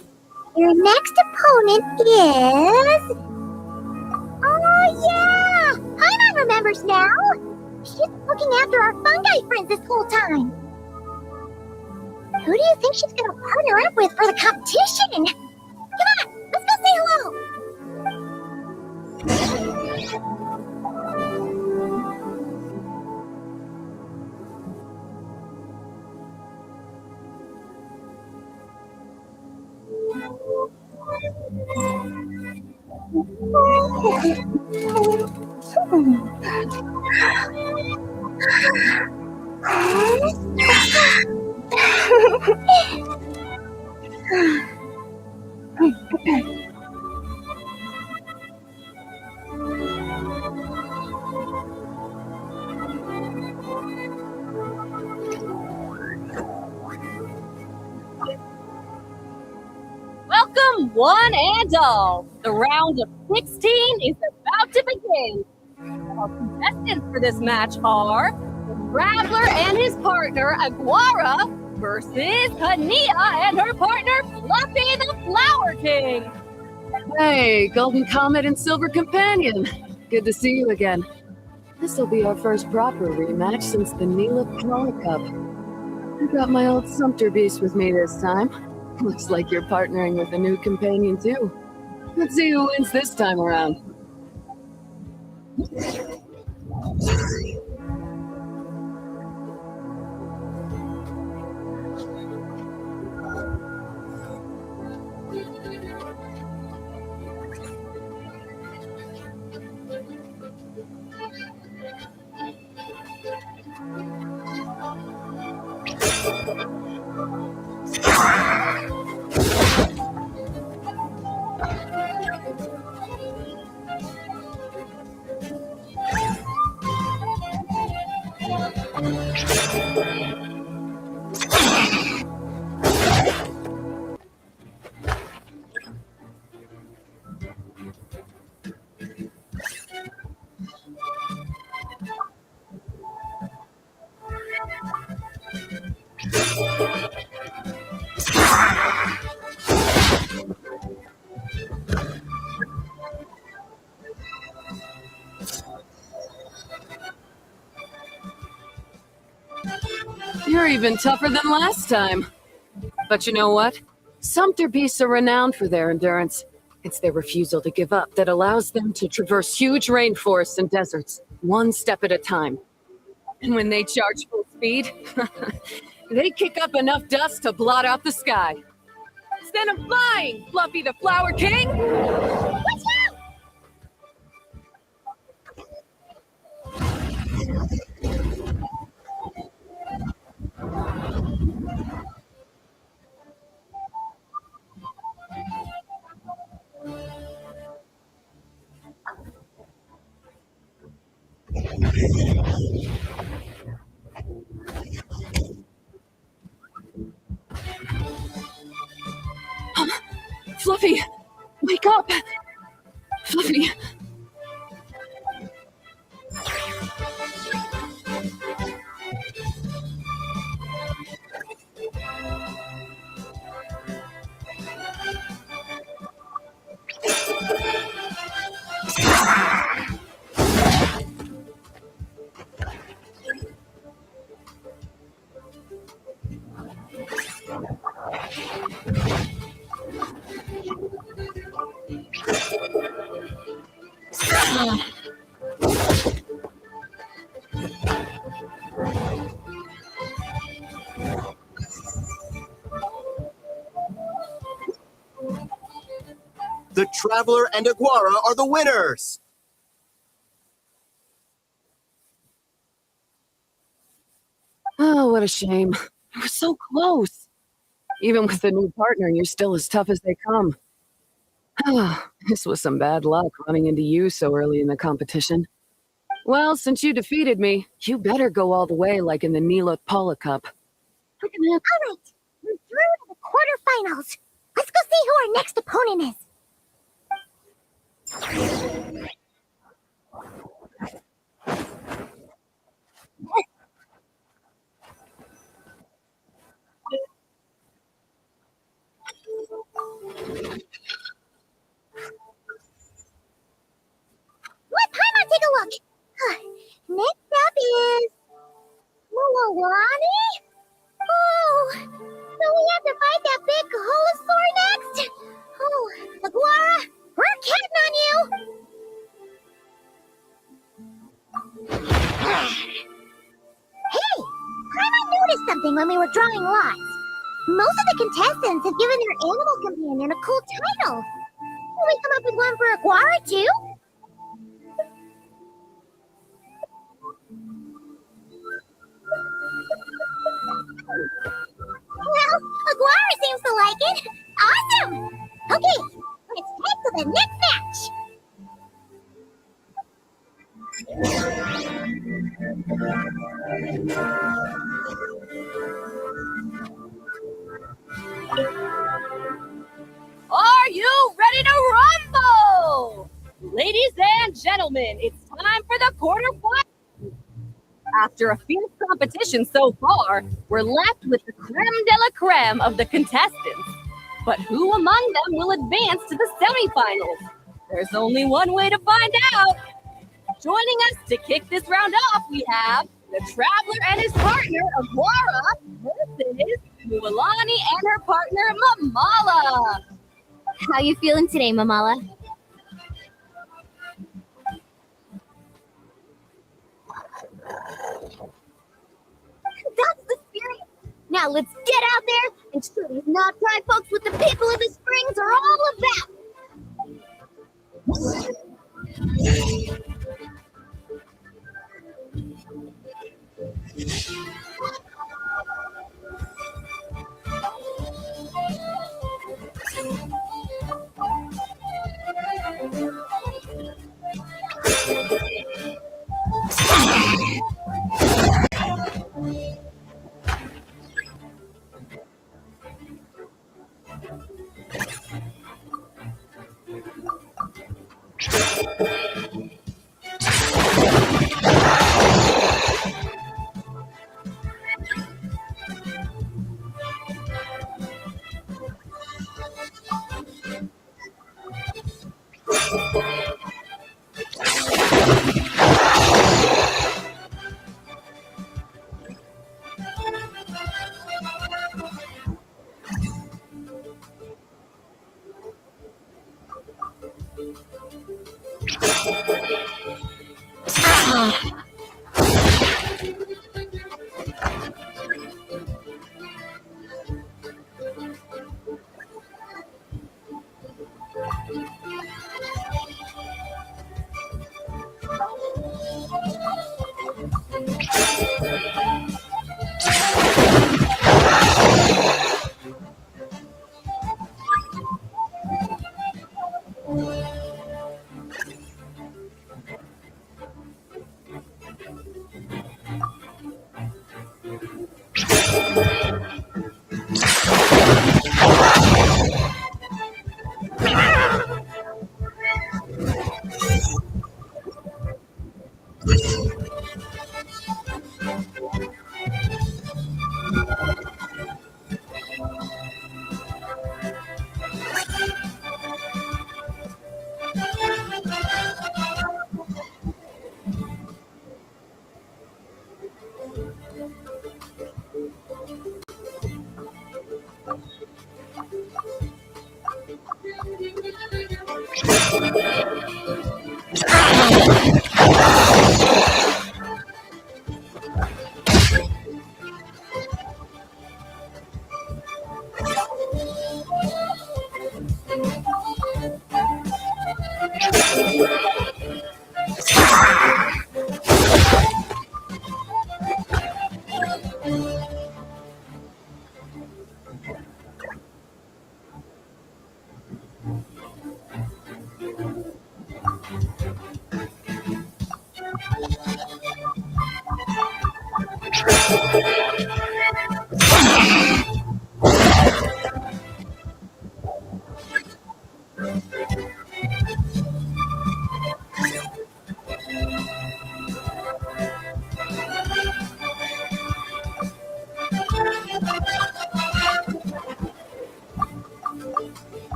Your next opponent is... Oh, yeah! Paimon remembers now! She's been looking after our fungi friends this whole time. Who do you think she's gonna partner up with for the competition? Come on, let's go say hello! Welcome, one and all. The round of 16 is about to begin. Our contestants for this match are the Traveler and his partner, Aguara, versus Hania and her partner, Fluffy the Flower King. Hey, Golden Comet and Silver Companion. Good to see you again. This'll be our first proper rematch since the Neela Power Cup. I got my old Sumpter Beast with me this time. Looks like you're partnering with a new companion too. Let's see who wins this time around. You're even tougher than last time. But you know what? Sumpter beasts are renowned for their endurance. It's their refusal to give up that allows them to traverse huge rainforests and deserts, one step at a time. And when they charge full speed, they kick up enough dust to blot out the sky. Send them flying, Fluffy the Flower King! Watch out! Fluffy, wake up! Fluffy. The Traveler and Aguara are the winners! Oh, what a shame. You were so close. Even with a new partner, you're still as tough as they come. This was some bad luck running into you so early in the competition. Well, since you defeated me, you better go all the way like in the Nila Paula Cup. Look at that. All right, we're through to the quarterfinals. Let's go see who our next opponent is. Let Paimon take a look. Next up is Mulawani? Oh, so we have to fight that big Holosaur next? Oh, Aguara, we're counting on you. Hey, Paimon noticed something when we were drawing lots. Most of the contestants have given their animal companion a cool title. Can we come up with one for Aguara, too? Well, Aguara seems to like it. Awesome! Okay, let's head to the next match. Are you ready to rumble? Ladies and gentlemen, it's time for the quarterfinals. After a fierce competition so far, we're left with the creme de la creme of the contestants. But who among them will advance to the semifinals? There's only one way to find out. Joining us to kick this round off, we have the Traveler and his partner, Aguara, versus Mualani and her partner, Mamala. How you feeling today, Mamala? That's the spirit. Now let's get out there and show these not-tried folks what the people of the Springs are all about.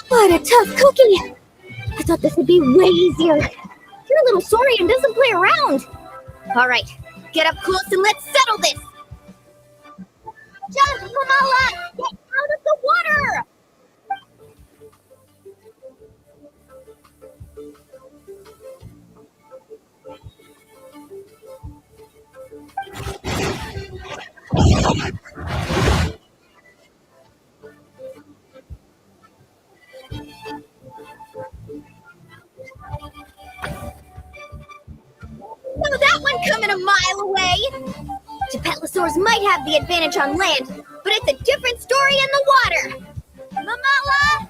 What a tough cookie! I thought this would be way easier. You're a little sorry and doesn't play around. All right, get up close and let's settle this. Jump, Kamala! Get out of the water! Saw that one coming a mile away! Gepetlosaurs might have the advantage on land, but it's a different story in the water! Mamala,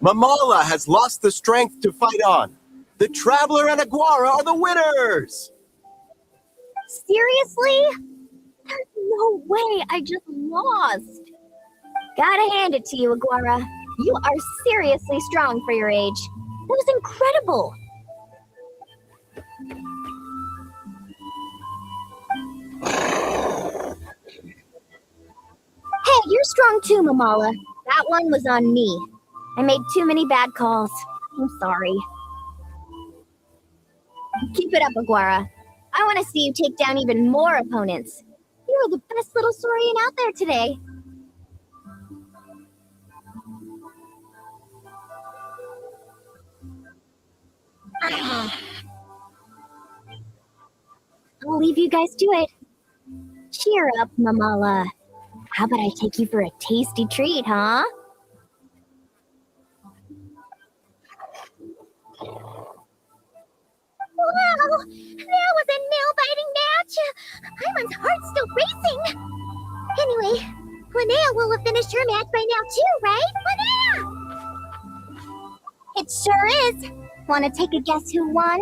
Mamala has lost the strength to fight on. The Traveler and Aguara are the winners! Seriously? There's no way I just lost. Gotta hand it to you, Aguara. You are seriously strong for your age. That was incredible. Hey, you're strong too, Mamala. That one was on me. I made too many bad calls. I'm sorry. Keep it up, Aguara. I want to see you take down even more opponents. You're the best little Saurian out there today. I'll leave you guys to it. Cheer up, Mamala. How about I take you for a tasty treat, huh? Wow, that was a nail-biting match. Iman's heart's still racing. Anyway, Linnea will have finished her match by now too, right? Linnea! It sure is. Want to take a guess who won?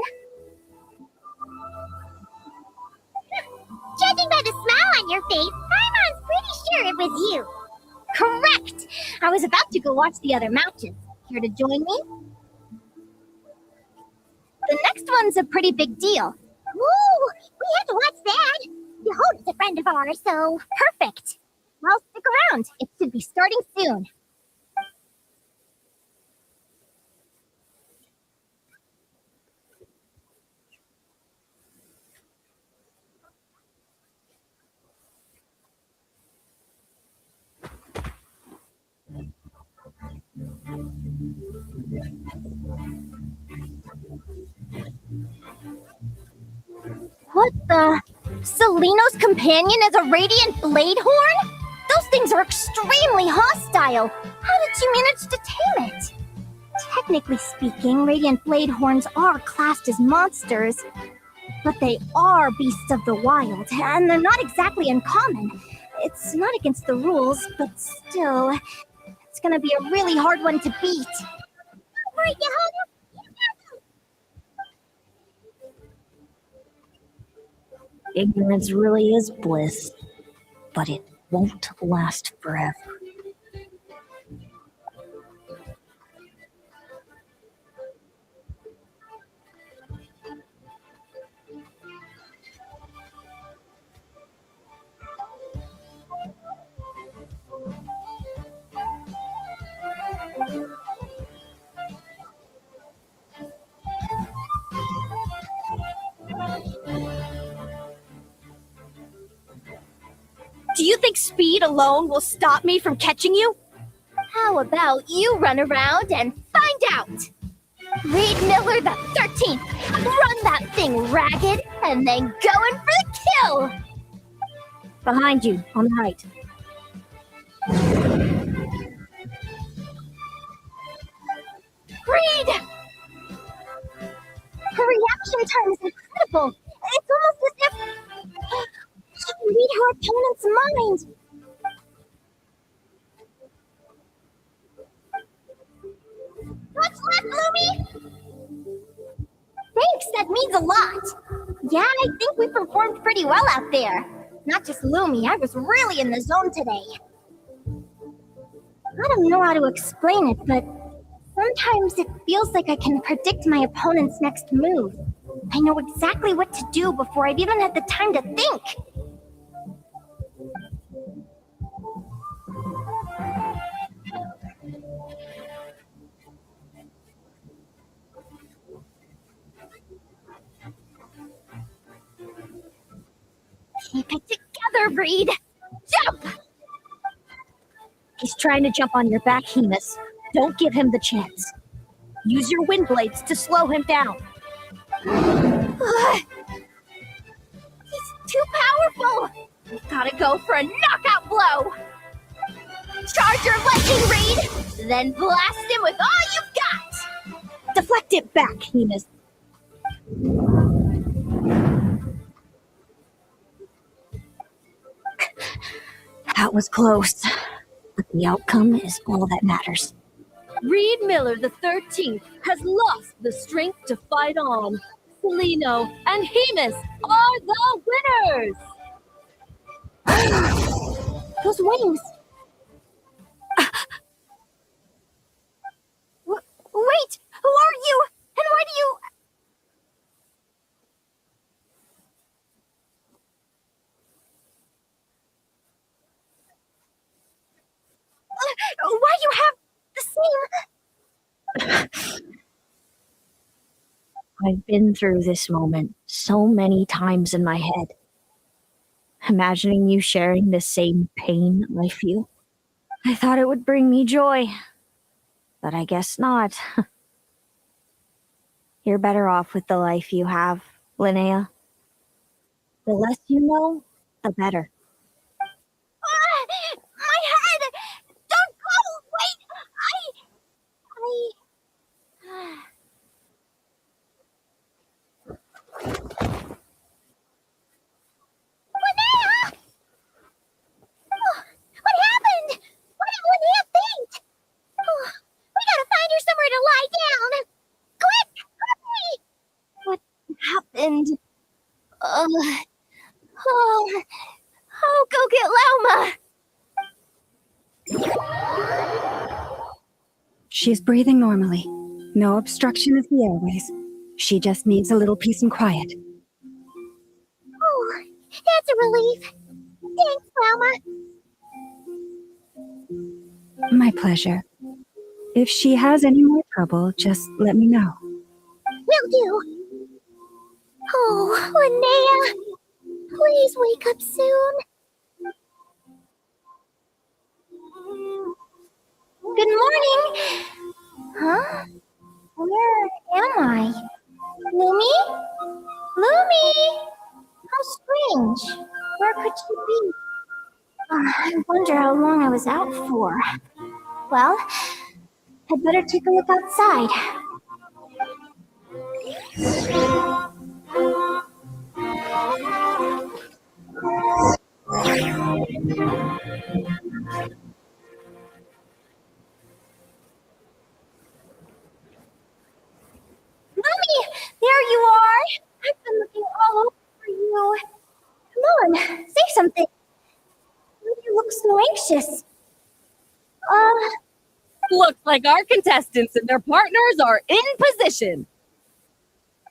Judging by the smile on your face, Iman's pretty sure it was you. Correct! I was about to go watch the other matches. Here to join me? The next one's a pretty big deal. Ooh, we have to watch that. Behold is a friend of ours, so... Perfect. Well, stick around. It should be starting soon. What the? Seleno's companion is a radiant blade horn? Those things are extremely hostile. How did you manage to tame it? Technically speaking, radiant blade horns are classed as monsters, but they are beasts of the wild, and they're not exactly uncommon. It's not against the rules, but still, it's gonna be a really hard one to beat. Right, Yehoda? Ignorance really is bliss, but it won't last forever. Do you think speed alone will stop me from catching you? How about you run around and find out? Reed Miller the 13th, run that thing ragged and then go in for the kill! Behind you, on the right. Reed! Her reaction time is incredible. It's almost as if she can read her opponent's mind. What's left, Lumi? Thanks, that means a lot. Yeah, I think we performed pretty well out there. Not just Lumi, I was really in the zone today. I don't know how to explain it, but sometimes it feels like I can predict my opponent's next move. I know exactly what to do before I've even had the time to think. Keep it together, Reed. Jump! He's trying to jump on your back, Hemus. Don't give him the chance. Use your wind blades to slow him down. He's too powerful. Gotta go for a knockout blow. Charge your lightning, Reed. Then blast him with all you've got. Deflect it back, Hemus. That was close. But the outcome is all that matters. Reed Miller the 13th has lost the strength to fight on. Celino and Hemus are the winners! Those wings. Wait! Who are you? And why do you... Why you have the same... I've been through this moment so many times in my head. Imagining you sharing the same pain I feel. I thought it would bring me joy. But I guess not. You're better off with the life you have, Linnea. The less you know, the better. My head! Don't go! Wait! Linnea! What happened? Why did Linnea faint? We gotta find her somewhere to lie down. Quick! Hurry! What happened? Go get Lauma! She's breathing normally. No obstruction of the airways. She just needs a little peace and quiet. Oh, that's a relief. Thanks, Lauma. My pleasure. If she has any more trouble, just let me know. Will do. Oh, Linnea, please wake up soon. Good morning. Huh? Where am I? Lumi? Lumi! How strange. Where could she be? I wonder how long I was out for. Well, I'd better take a look outside. Mommy, there you are. I've been looking all over for you. Come on, say something. You look so anxious. Looks like our contestants and their partners are in position.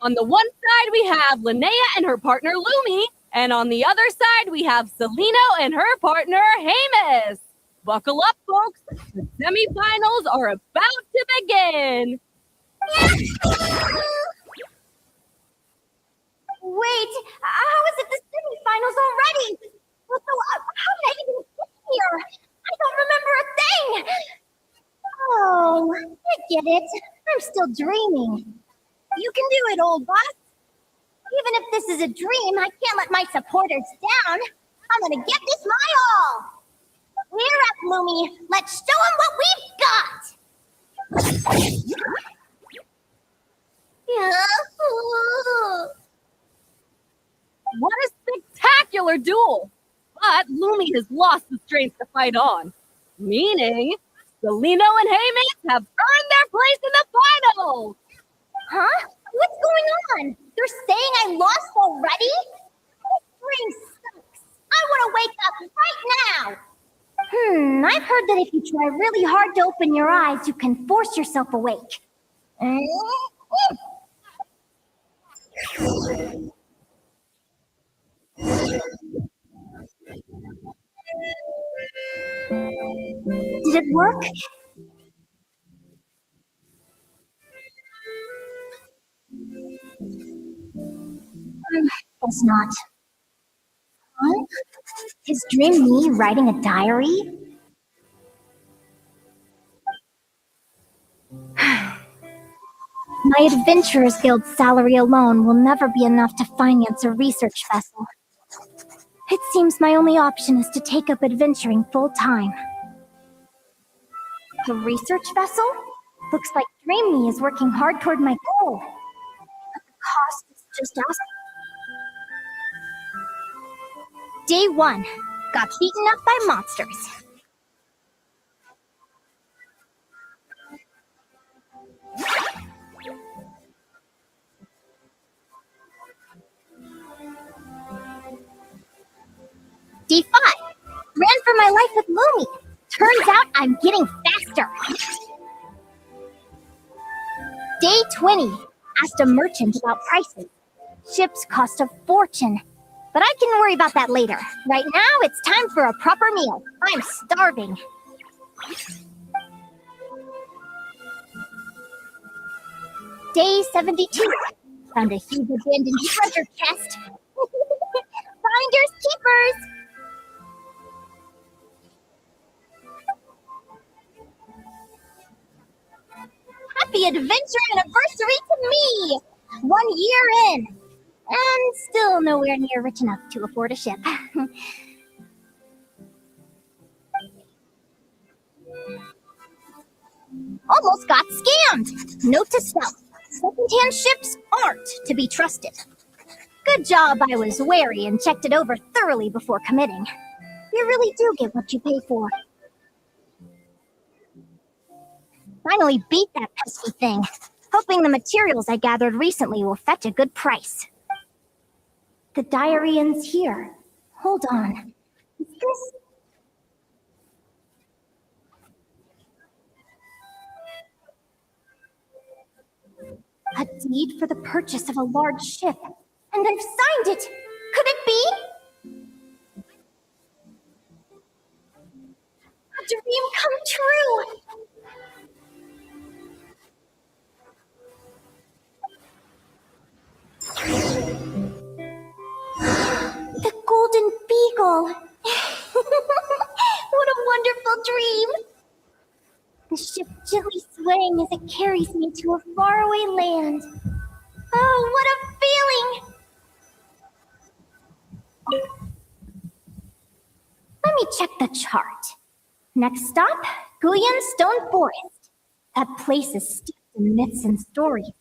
On the one side, we have Linnea and her partner Lumi, and on the other side, we have Celino and her partner Hemus. Buckle up, folks. The semifinals are about to begin. Wait, how is it the semifinals already? How did I even get here? I don't remember a thing. Oh, I get it. I'm still dreaming. You can do it, old boss. Even if this is a dream, I can't let my supporters down. I'm gonna give this my all. We're up, Lumi. Let's show them what we've got. What a spectacular duel! But Lumi has lost the strength to fight on, meaning Celino and Hemus have earned their place in the final! Huh? What's going on? They're saying I lost already? This dream sucks. I want to wake up right now. I've heard that if you try really hard to open your eyes, you can force yourself awake. Did it work? Guess not. Huh? Is Dream me writing a diary? My Adventurers Guild salary alone will never be enough to finance a research vessel. It seems my only option is to take up adventuring full-time. A research vessel? Looks like Dream Me is working hard toward my goal. But the cost is just us. Day 1. Got beaten up by monsters. Day 5. Ran for my life with Lumi. Turns out I'm getting faster. Day 20. Asked a merchant about prices. Ships cost a fortune. But I can worry about that later. Right now, it's time for a proper meal. I'm starving. Day 72. Found a huge abandoned treasure chest. Finders keepers. Happy adventure anniversary to me! 1 year in. And still nowhere near rich enough to afford a ship. Almost got scammed! Note to self. Second-hand ships aren't to be trusted. Good job I was wary and checked it over thoroughly before committing. You really do get what you pay for. Finally beat that pesky thing. Hoping the materials I gathered recently will fetch a good price. The diary ends here. Hold on. Is this... A deed for the purchase of a large ship. And I've signed it! Could it be? A dream come true! The Golden Beagle! What a wonderful dream! The ship gently swaying as it carries me to a faraway land. Oh, what a feeling! Let me check the chart. Next stop, Guyan Stone Forest. That place is steeped in myths and stories.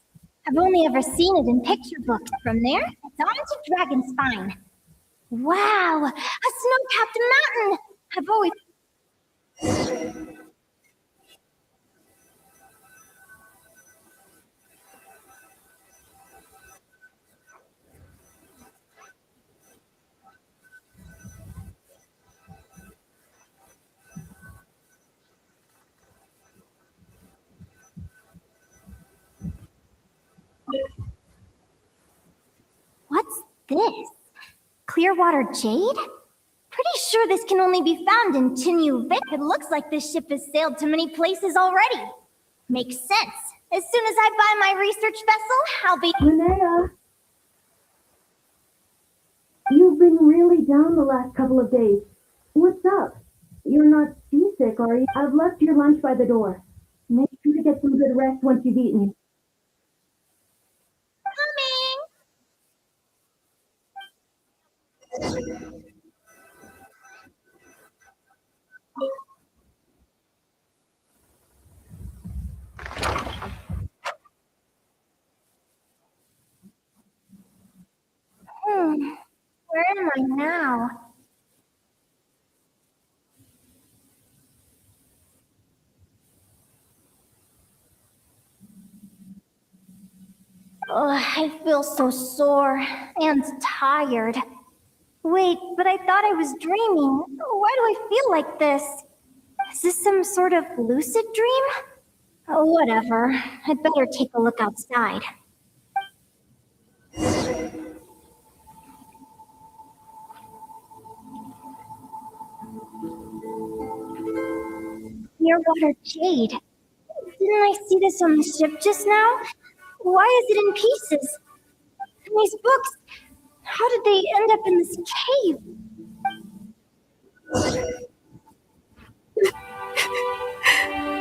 I've only ever seen it in picture books. From there, it's on to Dragon Spine. Wow, a snow-capped mountain! I've always... What's this? Clearwater jade? Pretty sure this can only be found in Tinyu Vic. It looks like this ship has sailed to many places already. Makes sense. As soon as I buy my research vessel, I'll be... Linnea, you've been really down the last couple of days. What's up? You're not seasick, are you? I've left your lunch by the door. Make sure to get some good rest once you've eaten. Where am I now? Oh, I feel so sore and tired. Wait, but I thought I was dreaming. Why do I feel like this? Is this some sort of lucid dream? Oh, whatever. I'd better take a look outside. Clearwater jade. Didn't I see this on the ship just now? Why is it in pieces? And these books, how did they end up in this cave?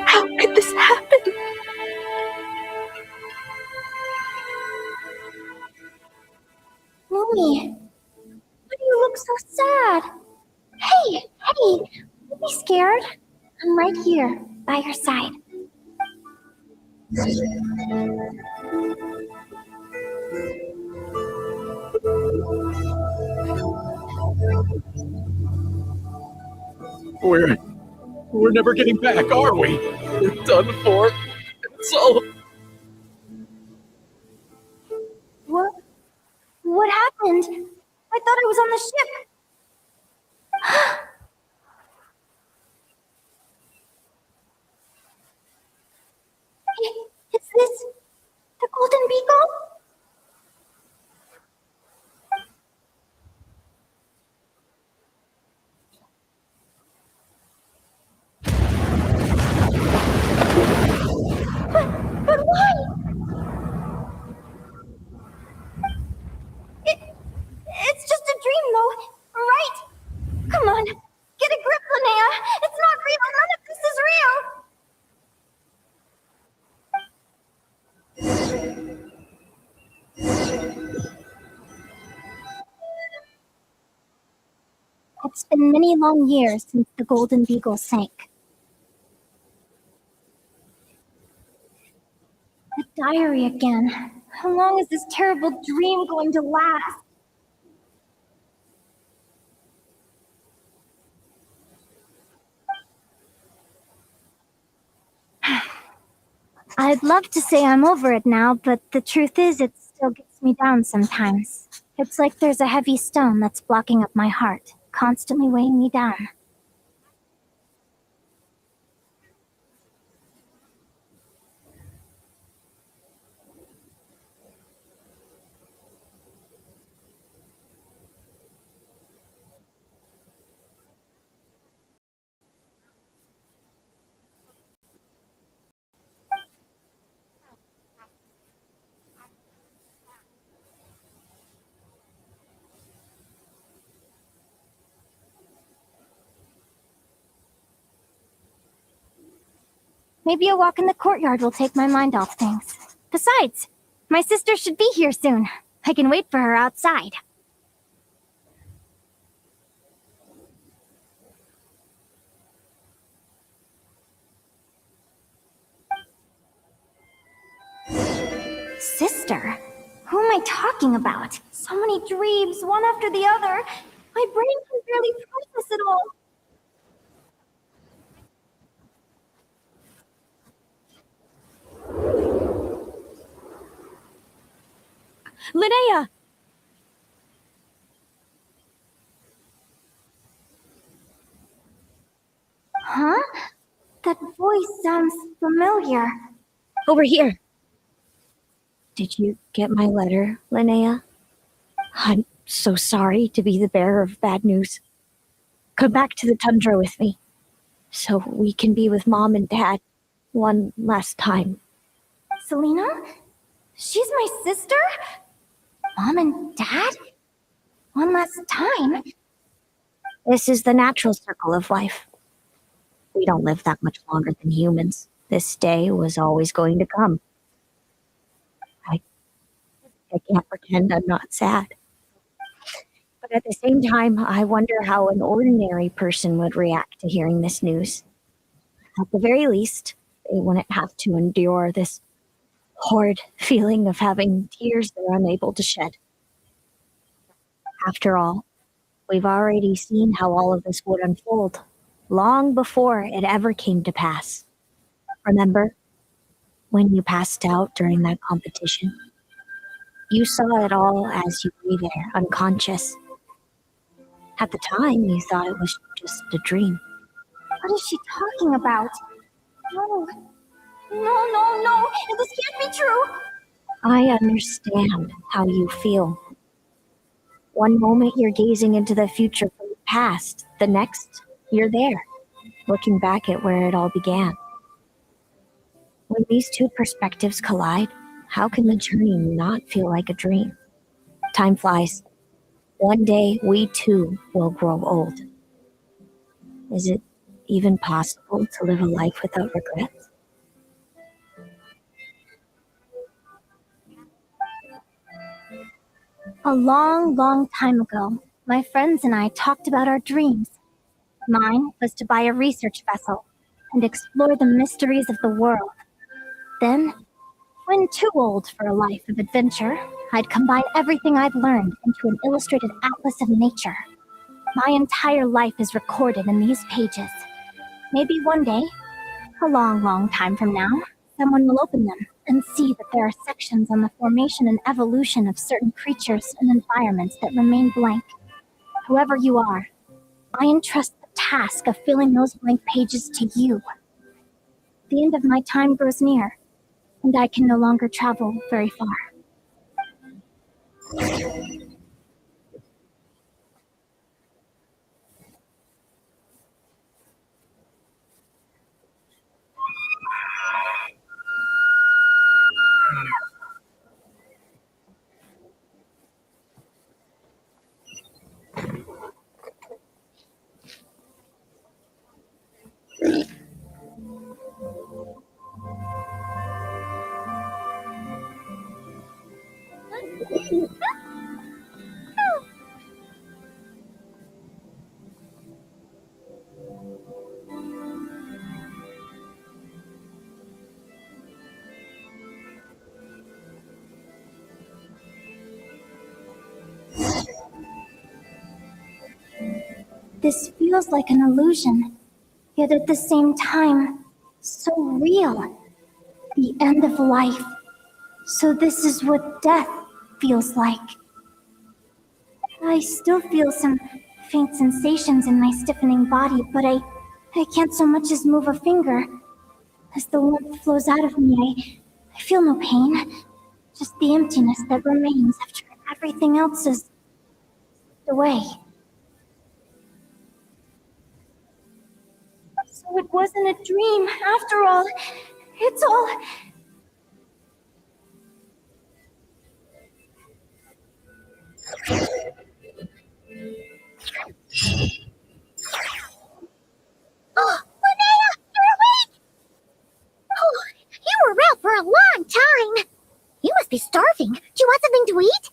How could this happen? Mommy, why do you look so sad? Hey, don't be scared. I'm right here, by your side. We're never getting back, are we? We're done for. It's all. What happened? I thought I was on the ship. Is this the Golden Beagle? But why? It's just a dream, though, right? Come on, get a grip, Linnea. It's not real. None of this is real. It's been many long years since the Golden Beagle sank. The diary again. How long is this terrible dream going to last? I'd love to say I'm over it now, but the truth is it still gets me down sometimes. It's like there's a heavy stone that's blocking up my heart, constantly weighing me down. Maybe a walk in the courtyard will take my mind off things. Besides, my sister should be here soon. I can wait for her outside. Sister? Who am I talking about? So many dreams, one after the other. My brain can barely process it all. Linnea! Huh? That voice sounds familiar. Over here. Did you get my letter, Linnea? I'm so sorry to be the bearer of bad news. Come back to the tundra with me, so we can be with Mom and Dad one last time. Selena? She's my sister? Mom and Dad? One last time? This is the natural circle of life. We don't live that much longer than humans. This day was always going to come. I can't pretend I'm not sad. But at the same time, I wonder how an ordinary person would react to hearing this news. At the very least, they wouldn't have to endure this horrid feeling of having tears they're unable to shed. After all, we've already seen how all of this would unfold, long before it ever came to pass. Remember when you passed out during that competition? You saw it all as you lay there, unconscious. At the time, you thought it was just a dream. What is she talking about? No. No. This can't be true. I understand how you feel. One moment you're gazing into the future from the past, the next, you're there, looking back at where it all began. When these two perspectives collide, how can the journey not feel like a dream? Time flies. One day, we too will grow old. Is it even possible to live a life without regrets? A long, long time ago, my friends and I talked about our dreams. Mine was to buy a research vessel and explore the mysteries of the world. Then, when too old for a life of adventure, I'd combine everything I'd learned into an illustrated atlas of nature. My entire life is recorded in these pages. Maybe one day, a long, long time from now, someone will open them and see that there are sections on the formation and evolution of certain creatures and environments that remain blank. Whoever you are, I entrust the task of filling those blank pages to you. The end of my time grows near, and I can no longer travel very far. This feels like an illusion, yet at the same time, so real. The end of life. So this is what death feels like. I still feel some faint sensations in my stiffening body, but I can't so much as move a finger. As the warmth flows out of me, I feel no pain. Just the emptiness that remains after everything else is slipped away. So it wasn't a dream, after all. It's all... Oh, Linnea, you're awake! Oh, you were out for a long time. You must be starving. Do you want something to eat?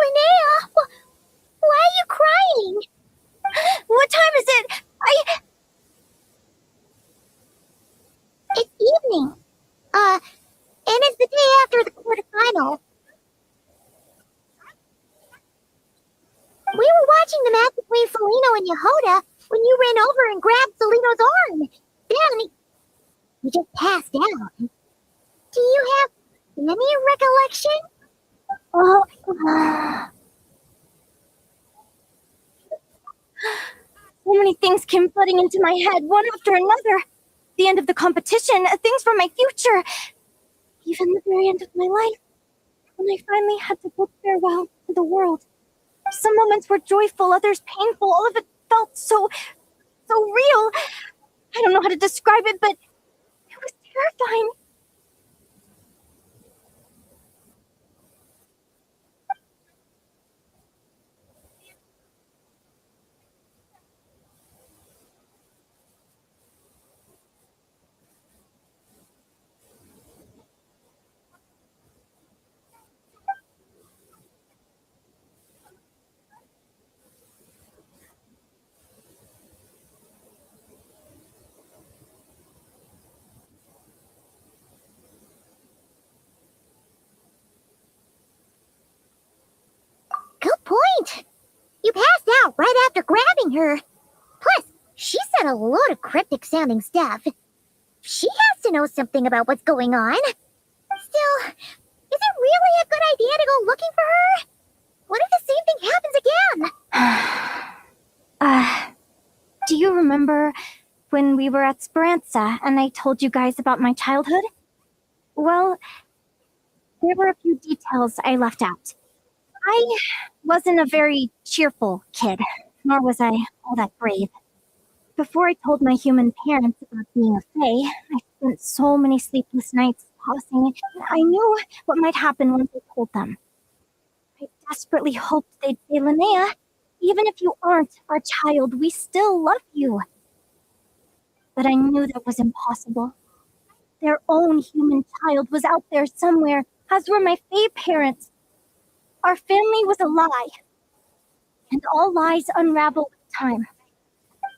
Linnea, why are you crying? What time is it? It's evening. And it's the day after the quarterfinal. We were watching the match between Felino and Yehoda when you ran over and grabbed Felino's arm. Then you just passed out. Do you have any recollection? Oh, so many things came flooding into my head, one after another. The end of the competition, things from my future, even the very end of my life, when I finally had to bid farewell to the world. Some moments were joyful, others painful. All of it felt so real. I don't know how to describe it, but it was terrifying. Good point. You passed out right after grabbing her. Plus, she said a load of cryptic sounding stuff. She has to know something about what's going on. Still, is it really a good idea to go looking for her? What if the same thing happens again? Do you remember when we were at Speranza and I told you guys about my childhood? Well, there were a few details I left out. I wasn't a very cheerful kid, nor was I all that brave. Before I told my human parents about being a fae, I spent so many sleepless nights tossing. I knew what might happen once I told them. I desperately hoped they'd say, Linnea, even if you aren't our child, we still love you. But I knew that was impossible. Their own human child was out there somewhere, as were my Fae parents. Our family was a lie. And all lies unravel with time.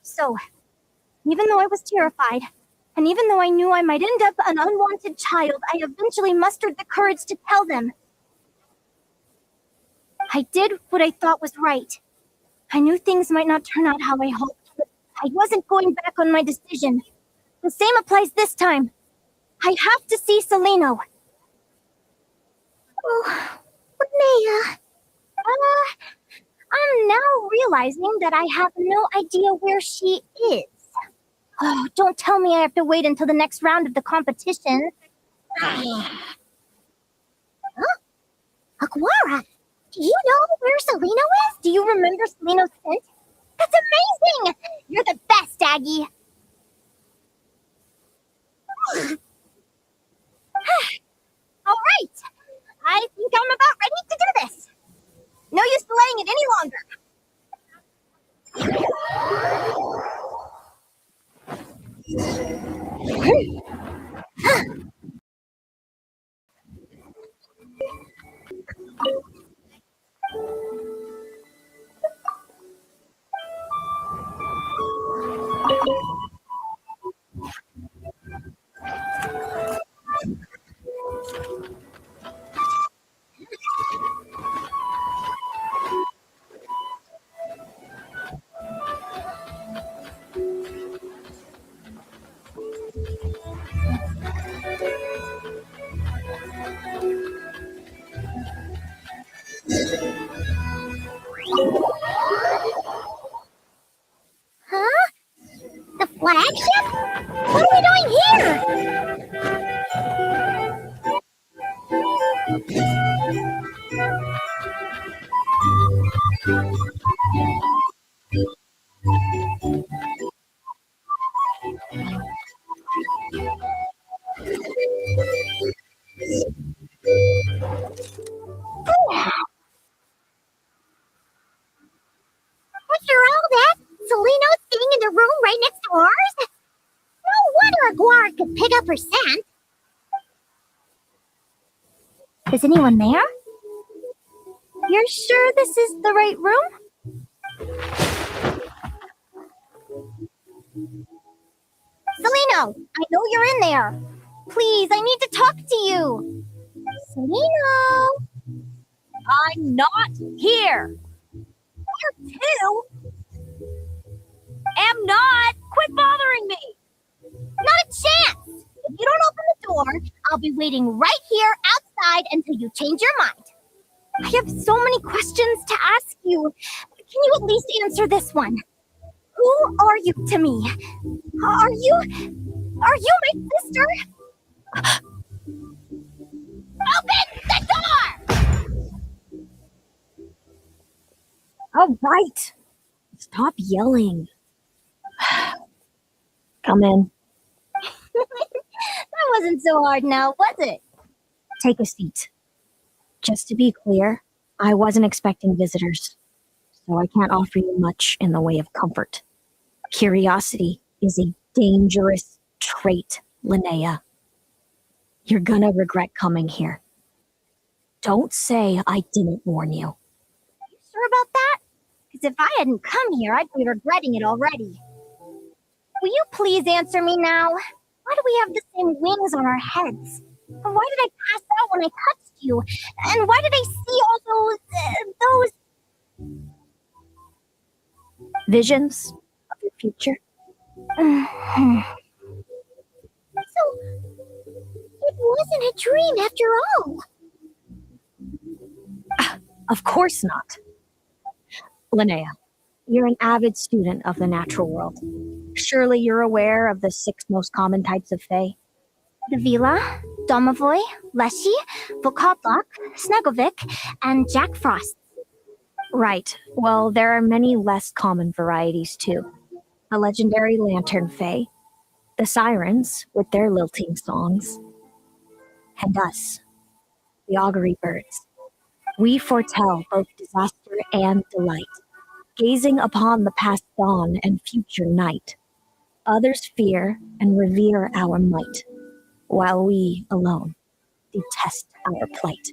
So, even though I was terrified, and even though I knew I might end up an unwanted child, I eventually mustered the courage to tell them. I did what I thought was right. I knew things might not turn out how I hoped, but I wasn't going back on my decision. The same applies this time. I have to see Celino. Oh, Linnea. I'm now realizing that I have no idea where she is. Oh, don't tell me I have to wait until the next round of the competition. Huh? Aguara, do you know where Celino is? Do you remember Celino's scent? That's amazing! You're the best, Aggie. All right. I think I'm about ready to do this. No use delaying it any longer. Huh? The flagship? What are we doing here? After all that, Celino's sitting in the room right next to ours? No wonder Aguara could pick up her scent. Is anyone there? You're sure this is the right room? Celino, I know you're in there. Please, I need to talk to you. Celino! I'm not here. You're too? Am not. Quit bothering me. Not a chance! If you don't open the door, I'll be waiting right here outside until you change your mind. I have so many questions to ask you. Can you at least answer this one? Who are you to me? Are you my sister? Open the door! All right. Stop yelling. Come in. That wasn't so hard now, was it? Take a seat. Just to be clear, I wasn't expecting visitors, so I can't offer you much in the way of comfort. Curiosity is a dangerous trait, Linnea. You're gonna regret coming here. Don't say I didn't warn you. Are you sure about that? Because if I hadn't come here, I'd be regretting it already. Will you please answer me now? Why do we have the same wings on our heads? And why did I pass out when I touched you? And why did I see all those... Visions of your future? So, it wasn't a dream after all. Of course not. Linnea, you're an avid student of the natural world. Surely you're aware of the 6 most common types of Fae. The Vila, Domovoy, Leshy, Vokotlok, Snegovic, and Jack Frost. Right. Well, there are many less common varieties too. A legendary lantern Fae, the Sirens with their lilting songs, and us, the augury birds. We foretell both disaster and delight, gazing upon the past dawn and future night. Others fear and revere our might, while we alone detest our plight.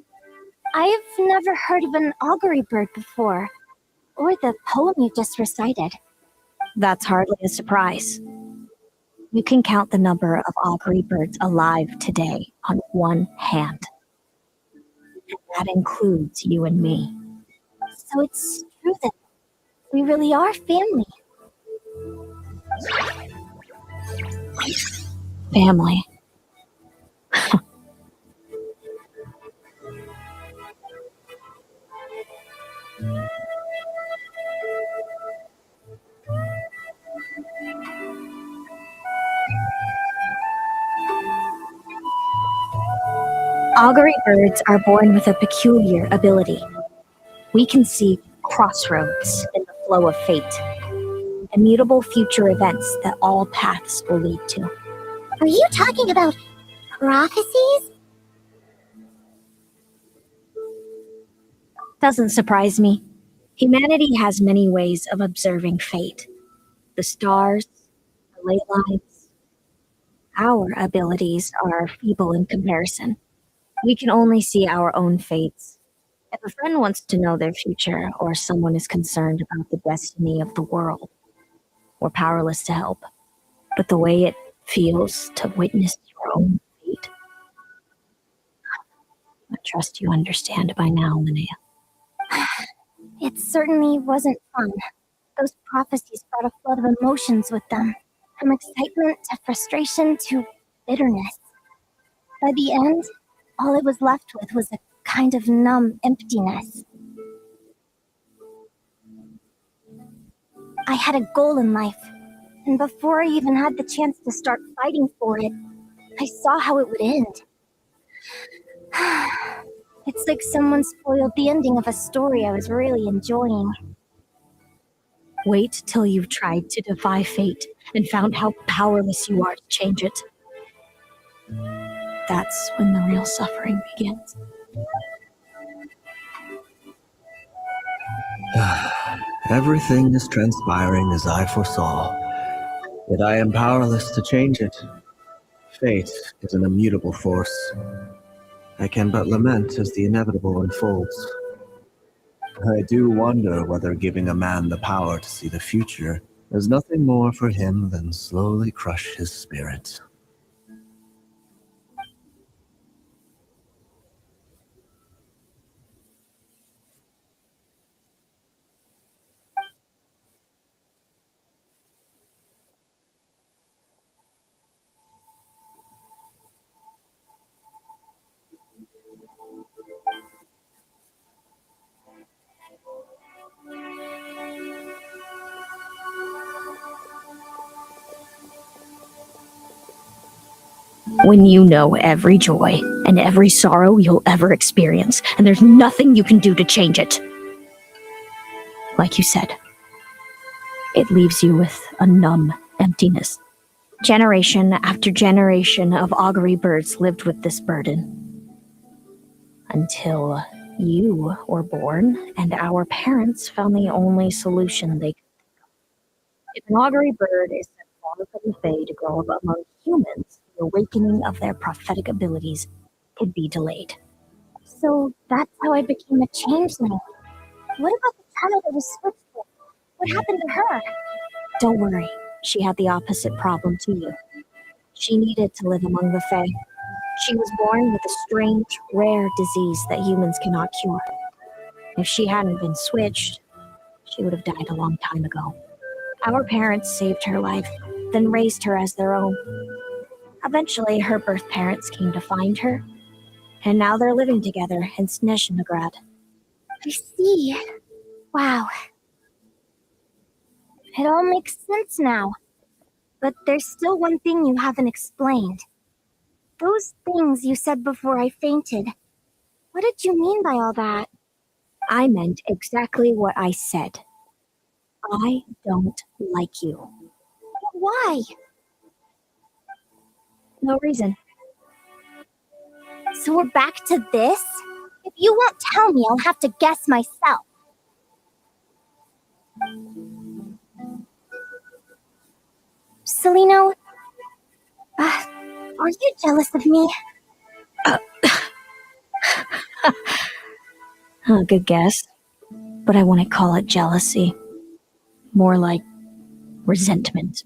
I've never heard of an augury bird before, or the poem you just recited. That's hardly a surprise. You can count the number of augury birds alive today on one hand. And that includes you and me. So it's true that we really are family. Family. Augury birds are born with a peculiar ability. We can see crossroads in the flow of fate, immutable future events that all paths will lead to. Are you talking about prophecies? Doesn't surprise me. Humanity has many ways of observing fate. The stars, the ley lines. Our abilities are feeble in comparison. We can only see our own fates. If a friend wants to know their future, or someone is concerned about the destiny of the world, we're powerless to help. But the way it feels to witness your own fate, I trust you understand by now, Linnea. It certainly wasn't fun. Those prophecies brought a flood of emotions with them, from excitement to frustration to bitterness. By the end, all I was left with was a kind of numb emptiness. I had a goal in life, and before I even had the chance to start fighting for it, I saw how it would end. It's like someone spoiled the ending of a story I was really enjoying. Wait till you've tried to defy fate and found how powerless you are to change it. That's when the real suffering begins. Everything is transpiring as I foresaw, yet I am powerless to change it. Fate is an immutable force. I can but lament as the inevitable unfolds. I do wonder whether giving a man the power to see the future is nothing more for him than slowly crush his spirit. When you know every joy and every sorrow you'll ever experience, and there's nothing you can do to change it. Like you said, it leaves you with a numb emptiness. Generation after generation of augury birds lived with this burden. Until you were born, and our parents found the only solution they could. If an augury bird is sent far from the Fae to grow up among humans, the awakening of their prophetic abilities could be delayed. So that's how I became a changeling. What about the child I was switched with? What happened to her? Don't worry, she had the opposite problem to you. She needed to live among the Fae. She was born with a strange, rare disease that humans cannot cure. If she hadn't been switched, she would have died a long time ago. Our parents saved her life, then raised her as their own. Eventually, her birth parents came to find her, and now they're living together in Snezhnograd. I see. Wow. It all makes sense now. But there's still one thing you haven't explained. Those things you said before I fainted. What did you mean by all that? I meant exactly what I said. I don't like you. Why? No reason. So we're back to this? If you won't tell me, I'll have to guess myself. Celino, are you jealous of me? Good guess. But I wouldn't call it jealousy. More like resentment.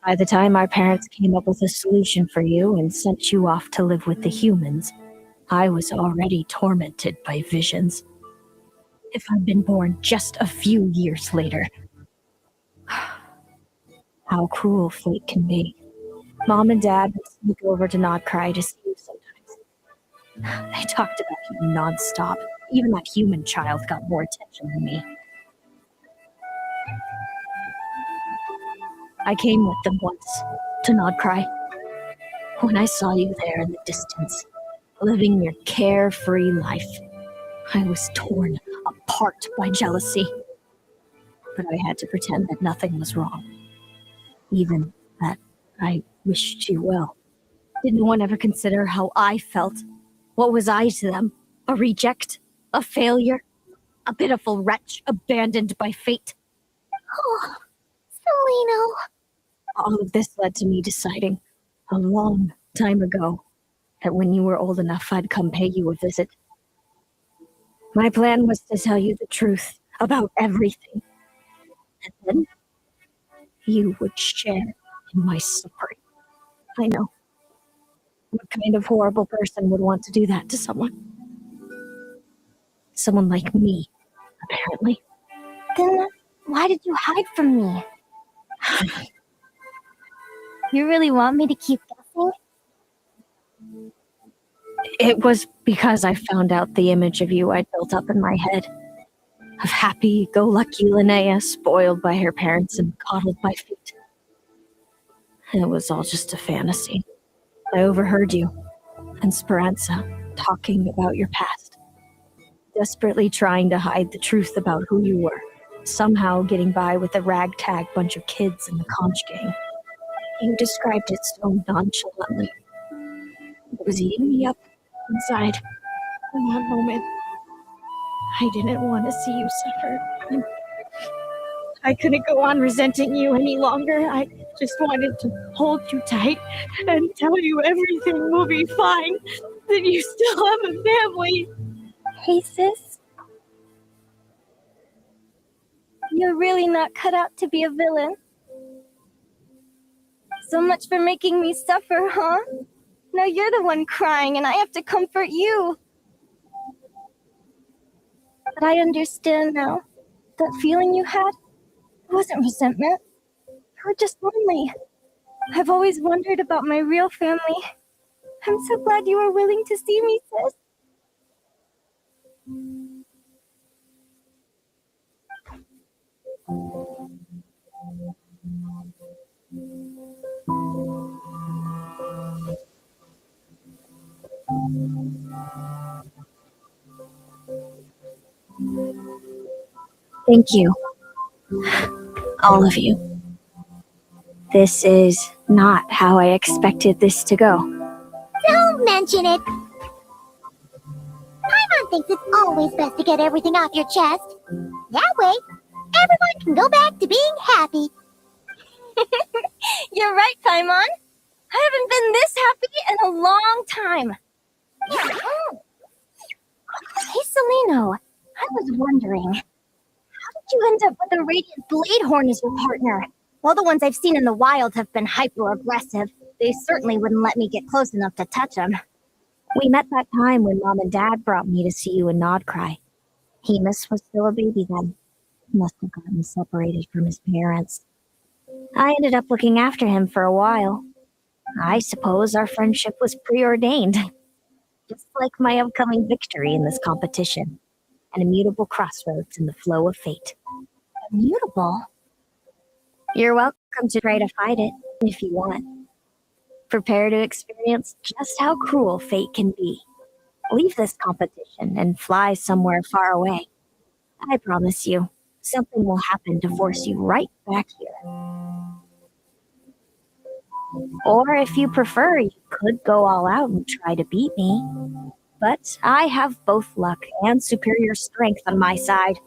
By the time our parents came up with a solution for you and sent you off to live with the humans, I was already tormented by visions. If I'd been born just a few years later. How cruel fate can be. Mom and Dad would sneak over to Nodcry to see you sometimes. They talked about you nonstop. Even that human child got more attention than me. I came with them once to Nodcry. When I saw you there in the distance, living your carefree life, I was torn apart by jealousy. But I had to pretend that nothing was wrong. Even that I wished you well. Did no one ever consider how I felt? What was I to them? A reject? A failure? A pitiful wretch abandoned by fate? Oh, Celino. All of this led to me deciding, a long time ago, that when you were old enough, I'd come pay you a visit. My plan was to tell you the truth about everything. And then you would share in my suffering. I know. What kind of horrible person would want to do that to someone? Someone like me, apparently. Then why did you hide from me? You really want me to keep guessing? It was because I found out the image of you I'd built up in my head. Of happy-go-lucky Linnea, spoiled by her parents and coddled by fate. It was all just a fantasy. I overheard you and Speranza talking about your past. Desperately trying to hide the truth about who you were. Somehow getting by with a ragtag bunch of kids in the conch gang. You described it so nonchalantly. It was eating me up inside. In that moment, I didn't want to see you suffer. I couldn't go on resenting you any longer. I just wanted to hold you tight and tell you everything will be fine. That you still have a family. Hey, sis. You're really not cut out to be a villain. So much for making me suffer, huh? Now you're the one crying and I have to comfort you. But I understand now. That feeling you had, it wasn't resentment. You were just lonely. I've always wondered about my real family. I'm so glad you were willing to see me, sis. Thank you. All of you. This is not how I expected this to go. Don't mention it. Paimon thinks it's always best to get everything off your chest. That way, everyone can go back to being happy. You're right, Paimon. I haven't been this happy in a long time. Hey, Celino, I was wondering, how did you end up with a Radiant Bladehorn as your partner? All the ones I've seen in the wild have been hyper-aggressive. They certainly wouldn't let me get close enough to touch them. We met that time when Mom and Dad brought me to see you in Nodcry. Hemus was still a baby then. Must have gotten separated from his parents. I ended up looking after him for a while. I suppose our friendship was preordained. Just like my upcoming victory in this competition. An immutable crossroads in the flow of fate. Immutable? You're welcome to try to fight it, if you want. Prepare to experience just how cruel fate can be. Leave this competition and fly somewhere far away. I promise you, something will happen to force you right back here. Or if you prefer, you could go all out and try to beat me. But I have both luck and superior strength on my side.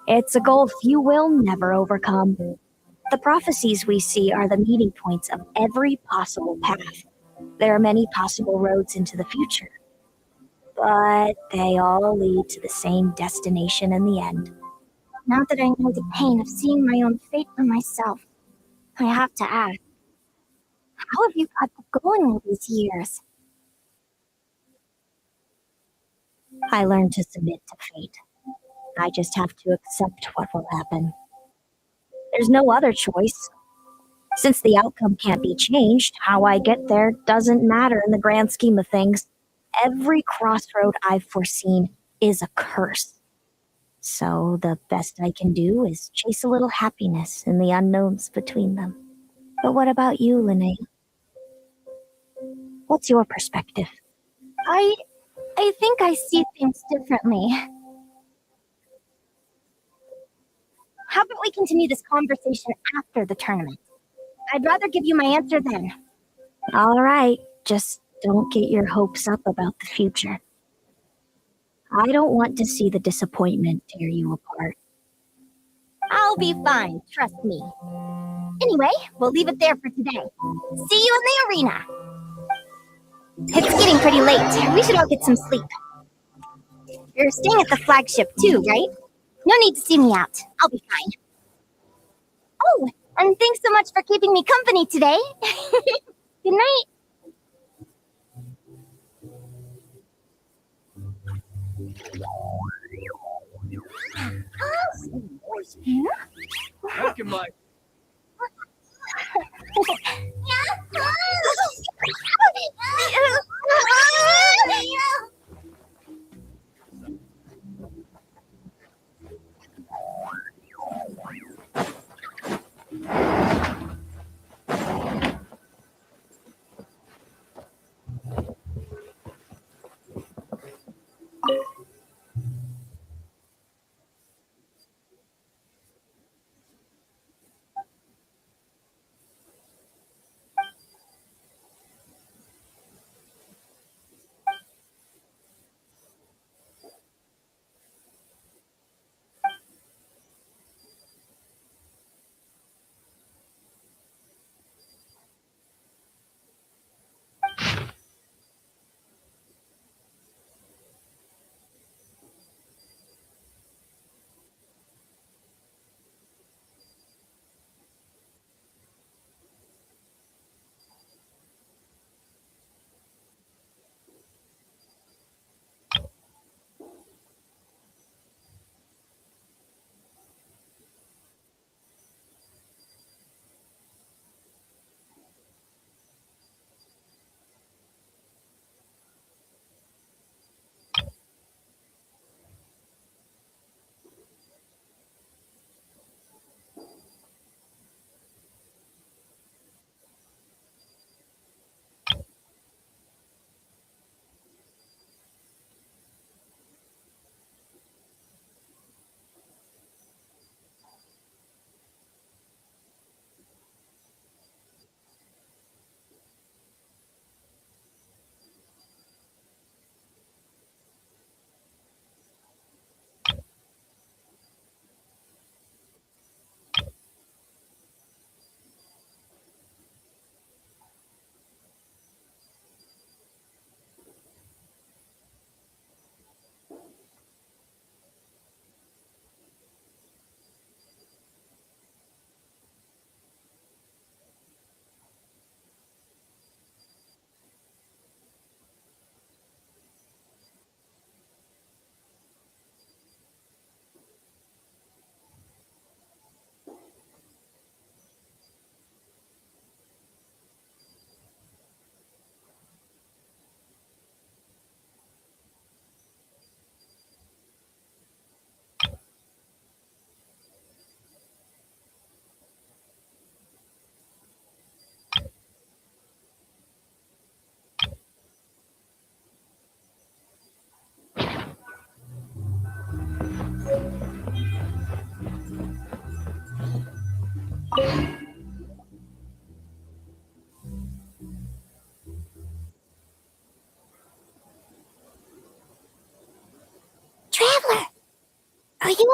It's a goal few will never overcome. The prophecies we see are the meeting points of every possible path. There are many possible roads into the future, but they all lead to the same destination in the end. Now that I know the pain of seeing my own fate for myself, I have to ask, how have you got going all these years? I learned to submit to fate. I just have to accept what will happen. There's no other choice. Since the outcome can't be changed, how I get there doesn't matter in the grand scheme of things. Every crossroad I've foreseen is a curse. So the best I can do is chase a little happiness in the unknowns between them. But what about you, Linnea? What's your perspective? I think I see things differently. How about we continue this conversation after the tournament? I'd rather give you my answer then. All right, just don't get your hopes up about the future. I don't want to see the disappointment tear you apart. I'll be fine, trust me. Anyway, we'll leave it there for today. See you in the arena. It's getting pretty late. We should all get some sleep. You're staying at the flagship too, right? No need to see me out. I'll be fine. Oh, and thanks so much for keeping me company today. Good night. Back in my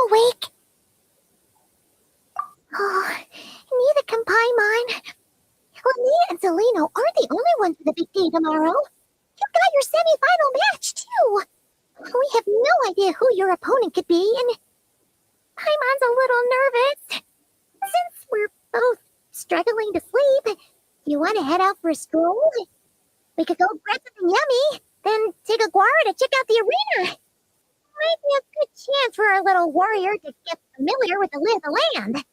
awake? Oh, neither can Paimon. Linnea and Celino aren't the only ones for the big day tomorrow. You've got your semi-final match, too. We have no idea who your opponent could be, and Paimon's a little nervous. Since we're both struggling to sleep, you want to head out for a stroll? We could go grab something yummy, then take a guara to check out the arena. Might be a good chance for our little warrior to get familiar with the lay of the land.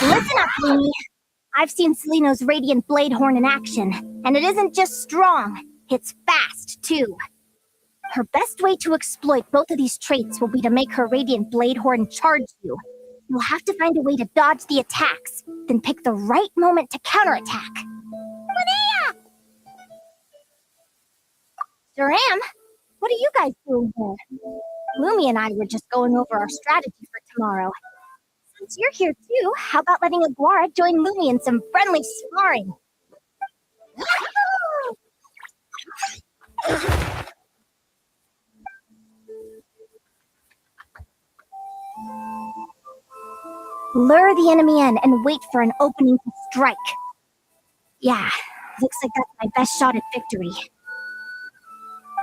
Listen up, Lumi. I've seen Celino's Radiant Blade Horn in action, and it isn't just strong, it's fast, too. Her best way to exploit both of these traits will be to make her Radiant Blade Horn charge you. You'll have to find a way to dodge the attacks, then pick the right moment to counterattack. Linnea! Sure am. What are you guys doing here? Lumi and I were just going over our strategy for tomorrow. Since you're here too, how about letting Aguara join Lumi in some friendly sparring? Lure the enemy in and wait for an opening to strike. Yeah, looks like that's my best shot at victory.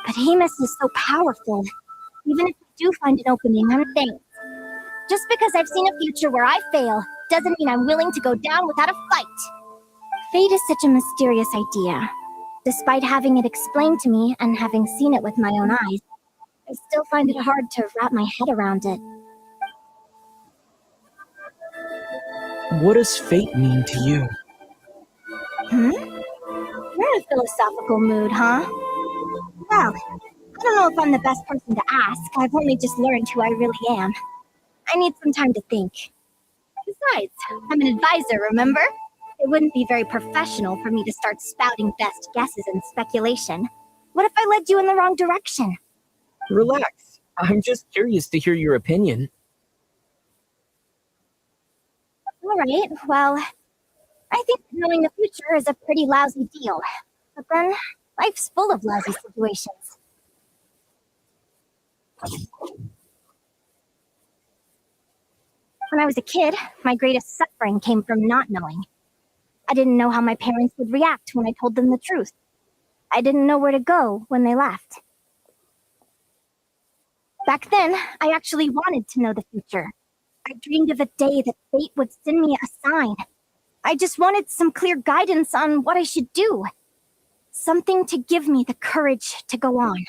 But Amos is so powerful. Even if we do find an opening, thanks. Just because I've seen a future where I fail doesn't mean I'm willing to go down without a fight. Fate is such a mysterious idea. Despite having it explained to me and having seen it with my own eyes, I still find it hard to wrap my head around it. What does fate mean to you? You're in a philosophical mood, huh? Well, I don't know if I'm the best person to ask. I've only just learned who I really am. I need some time to think. Besides, I'm an advisor, remember? It wouldn't be very professional for me to start spouting best guesses and speculation. What if I led you in the wrong direction? Relax. I'm just curious to hear your opinion. All right, well, I think knowing the future is a pretty lousy deal. But then, life's full of lousy situations. When I was a kid, my greatest suffering came from not knowing. I didn't know how my parents would react when I told them the truth. I didn't know where to go when they left. Back then, I actually wanted to know the future. I dreamed of a day that fate would send me a sign. I just wanted some clear guidance on what I should do. Something to give me the courage to go on.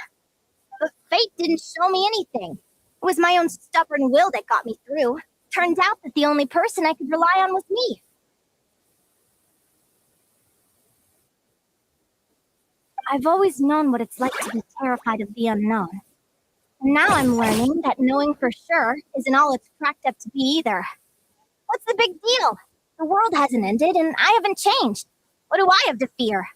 But fate didn't show me anything. It was my own stubborn will that got me through. Turned out that the only person I could rely on was me. I've always known what it's like to be terrified of the unknown. And now I'm learning that knowing for sure isn't all it's cracked up to be either. What's the big deal? The world hasn't ended and I haven't changed. What do I have to fear?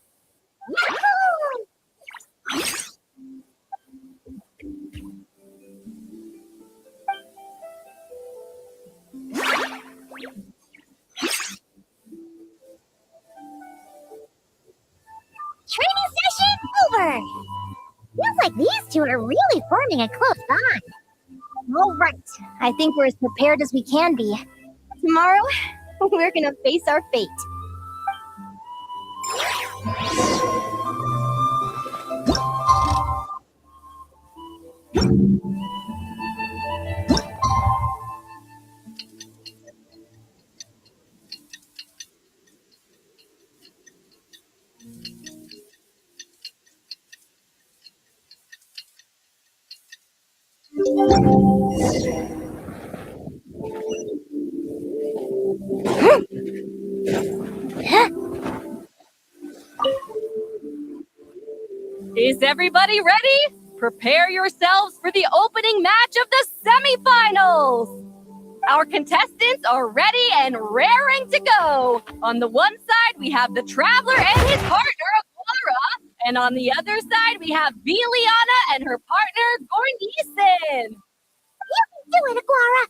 Training session over! Feels like these two are really forming a close bond. All right, I think we're as prepared as we can be. Tomorrow, we're gonna face our fate. Is everybody ready? Prepare yourselves for the opening match of the semifinals. Our contestants are ready and raring to go. On the one side, we have the Traveler and his partner, Aguara. And on the other side, we have Viliana and her partner, Gornison. You can do it, Aguara!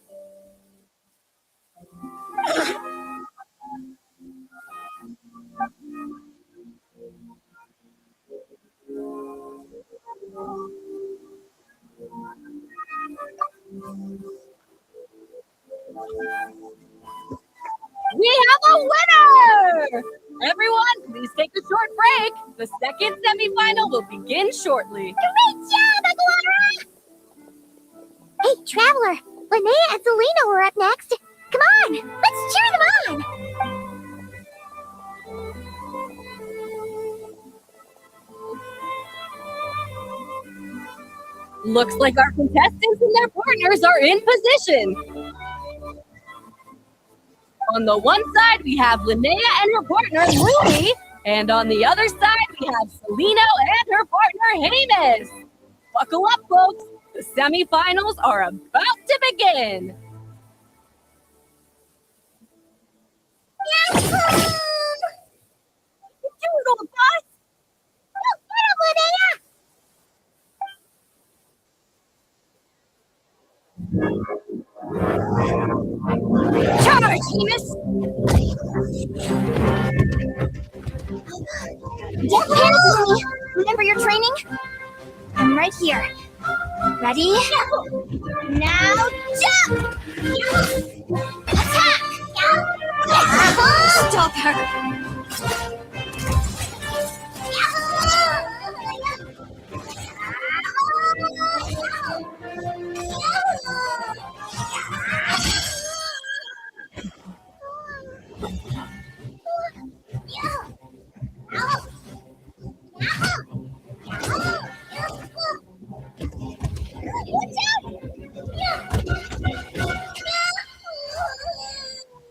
We have a winner! Everyone, please take a short break. The second semifinal will begin shortly. Great job, Aguara! Hey, Traveler! Linnea and Zelina are up next. Come on, let's cheer them on! Looks like our contestants and their partners are in position. On the one side, we have Linnea and her partner, Lumi. And on the other side, we have Selino and her partner, Hamus. Buckle up, folks. The semifinals are about to begin. Yahoo! You do it, old boss! You get him, Linnea! Charge, Hamus! Don't panic, Lumi! Remember your training? I'm right here. Ready? Now jump! Attack! Stop her!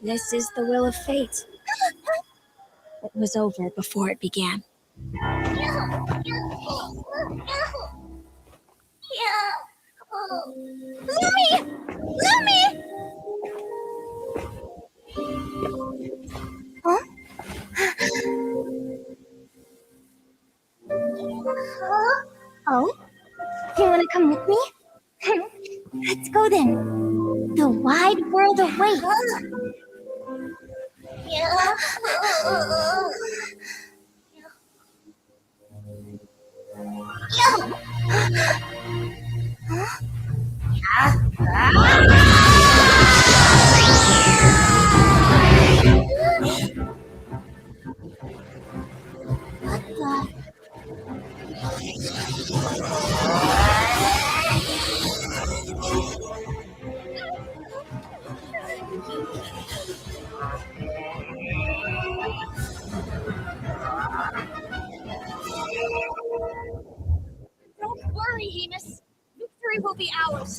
This is the will of fate. It was over before it began. Lumi! Lumi! Huh? Oh? You want to come with me? Let's go then. The wide world awaits. Don't worry, Hamus. Victory will be ours.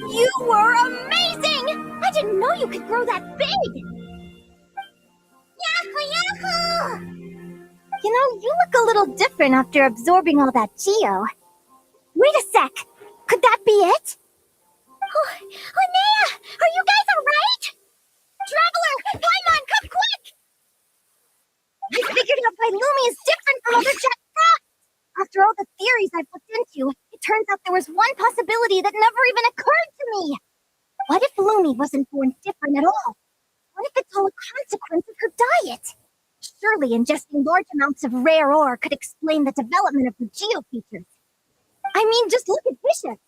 You were amazing! I didn't know you could grow that big! Yahoo, yahoo! You know, you look a little different after absorbing all that Geo. Wait a sec! Could that be it? Oh, Linnea! Are you guys alright? Traveler! Paimon, come quick! I figured out why Lumi is different from other jet frogs! After all the theories I've looked into, it turns out there was one possibility that never even occurred to me. What if Lumi wasn't born different at all? What if it's all a consequence of her diet? Surely ingesting large amounts of rare ore could explain the development of her geo features. I mean, just look at Bishop.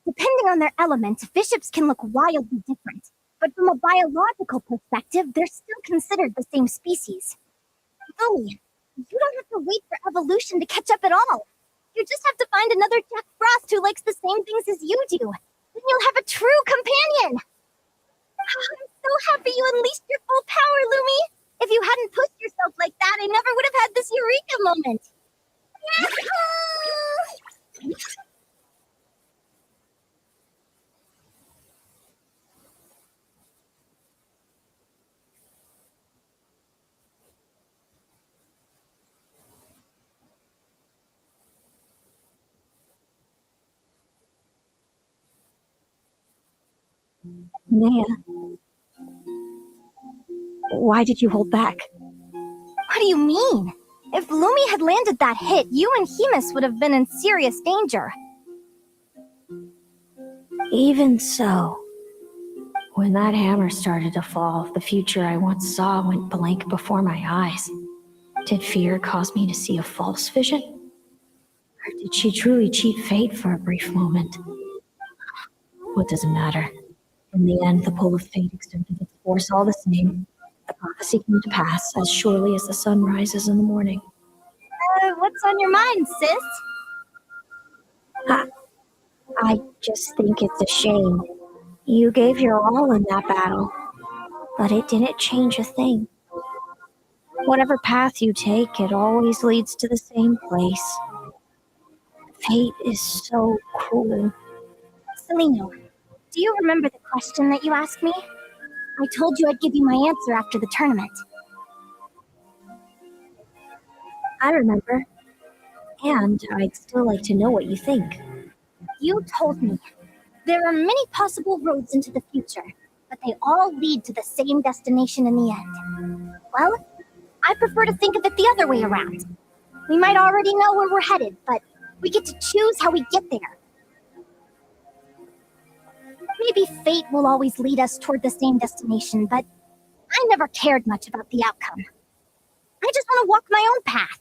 Depending on their element, bishops can look wildly different. But from a biological perspective, they're still considered the same species. Lumi, you don't have to wait for evolution to catch up at all. You just have to find another Jack Frost who likes the same things as you do. Then you'll have a true companion. I'm so happy you unleashed your full power, Lumi. If you hadn't pushed yourself like that, I never would have had this eureka moment. Yahoo! Naya, why did you hold back? What do you mean? If Lumi had landed that hit, you and Hemus would have been in serious danger. Even so, when that hammer started to fall, the future I once saw went blank before my eyes. Did fear cause me to see a false vision? Or did she truly cheat fate for a brief moment? What does it matter? In the end, the pull of fate exerted its force all the same. The prophecy came to pass as surely as the sun rises in the morning. What's on your mind, sis? I just think it's a shame. You gave your all in that battle, but it didn't change a thing. Whatever path you take, it always leads to the same place. Fate is so cruel. Celino, do you remember the question that you asked me? I told you I'd give you my answer after the tournament. I remember. And I'd still like to know what you think. You told me there are many possible roads into the future, but they all lead to the same destination in the end. Well, I prefer to think of it the other way around. We might already know where we're headed, but we get to choose how we get there. Maybe fate will always lead us toward the same destination, but I never cared much about the outcome. I just want to walk my own path.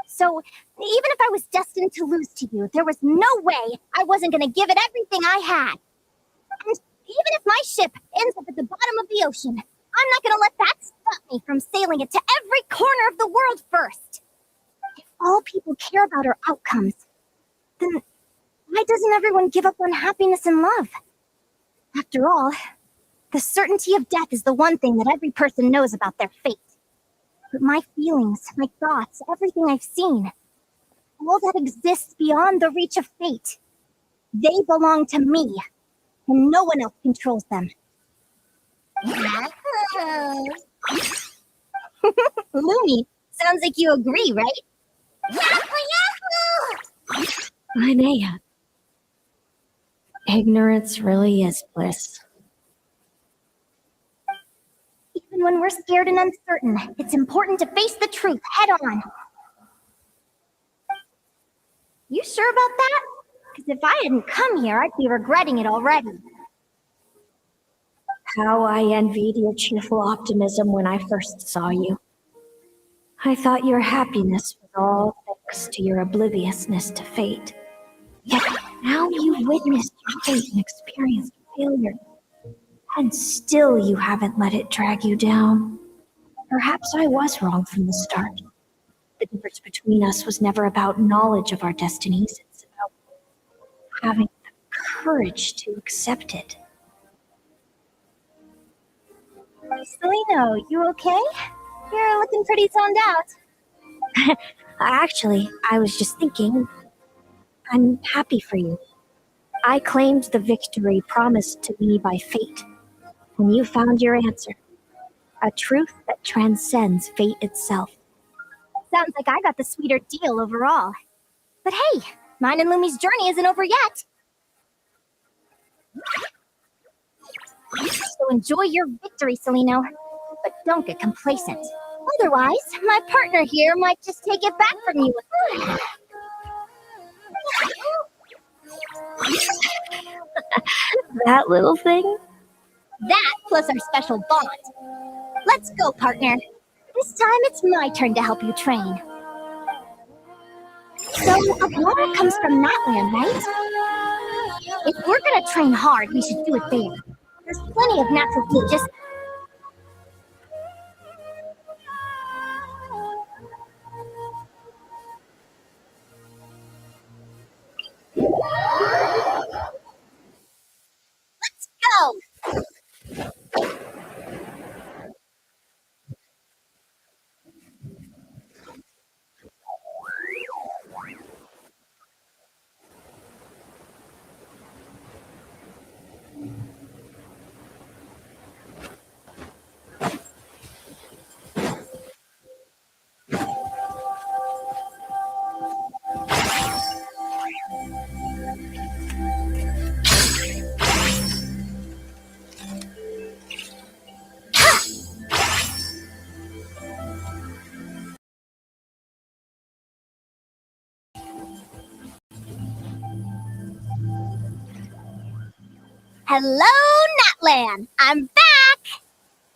So, even if I was destined to lose to you, there was no way I wasn't going to give it everything I had. And even if my ship ends up at the bottom of the ocean, I'm not going to let that stop me from sailing it to every corner of the world first. If all people care about are outcomes, then why doesn't everyone give up on happiness and love? After all, the certainty of death is the one thing that every person knows about their fate. But my feelings, my thoughts, everything I've seen, all that exists beyond the reach of fate, they belong to me, and no one else controls them. Lumi, sounds like you agree, right? Yahoo! Linnea. Ignorance really is bliss. Even when we're scared and uncertain, it's important to face the truth head on. You sure about that? Because if I hadn't come here, I'd be regretting it already. How I envied your cheerful optimism when I first saw you. I thought your happiness was all thanks to your obliviousness to fate. Yet now you've witnessed your fate and experienced failure. And still you haven't let it drag you down. Perhaps I was wrong from the start. The difference between us was never about knowledge of our destinies. It's about having the courage to accept it. Celino, you okay? You're looking pretty zoned out. Actually, I was just thinking, I'm happy for you. I claimed the victory promised to me by fate, and you found your answer. A truth that transcends fate itself. Sounds like I got the sweeter deal overall. But hey, mine and Lumi's journey isn't over yet. So enjoy your victory, Celino. But don't get complacent. Otherwise, my partner here might just take it back from you. That little thing? That plus our special bond. Let's go, partner. This time it's my turn to help you train. So, Aurora comes from Natland, right? If we're gonna train hard, we should do it there. There's plenty of natural heat just... Let's go! Hello, Natlan! I'm back!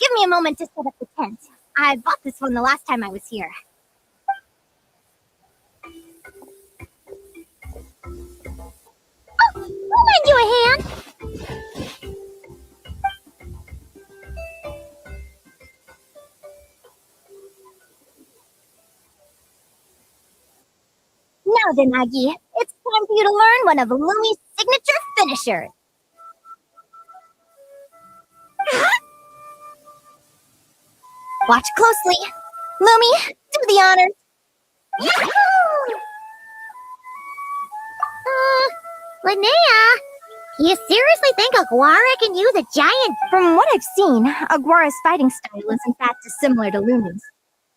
Give me a moment to set up the tent. I bought this one the last time I was here. Oh, I'll lend you a hand! Now then, Aggie, it's time for you to learn one of Lumi's signature finishers. Watch closely. Lumi, do the honors. Yahoo! Linnea, you seriously think Aguara can use a giant? From what I've seen, Aguara's fighting style is in fact similar to Lumi's.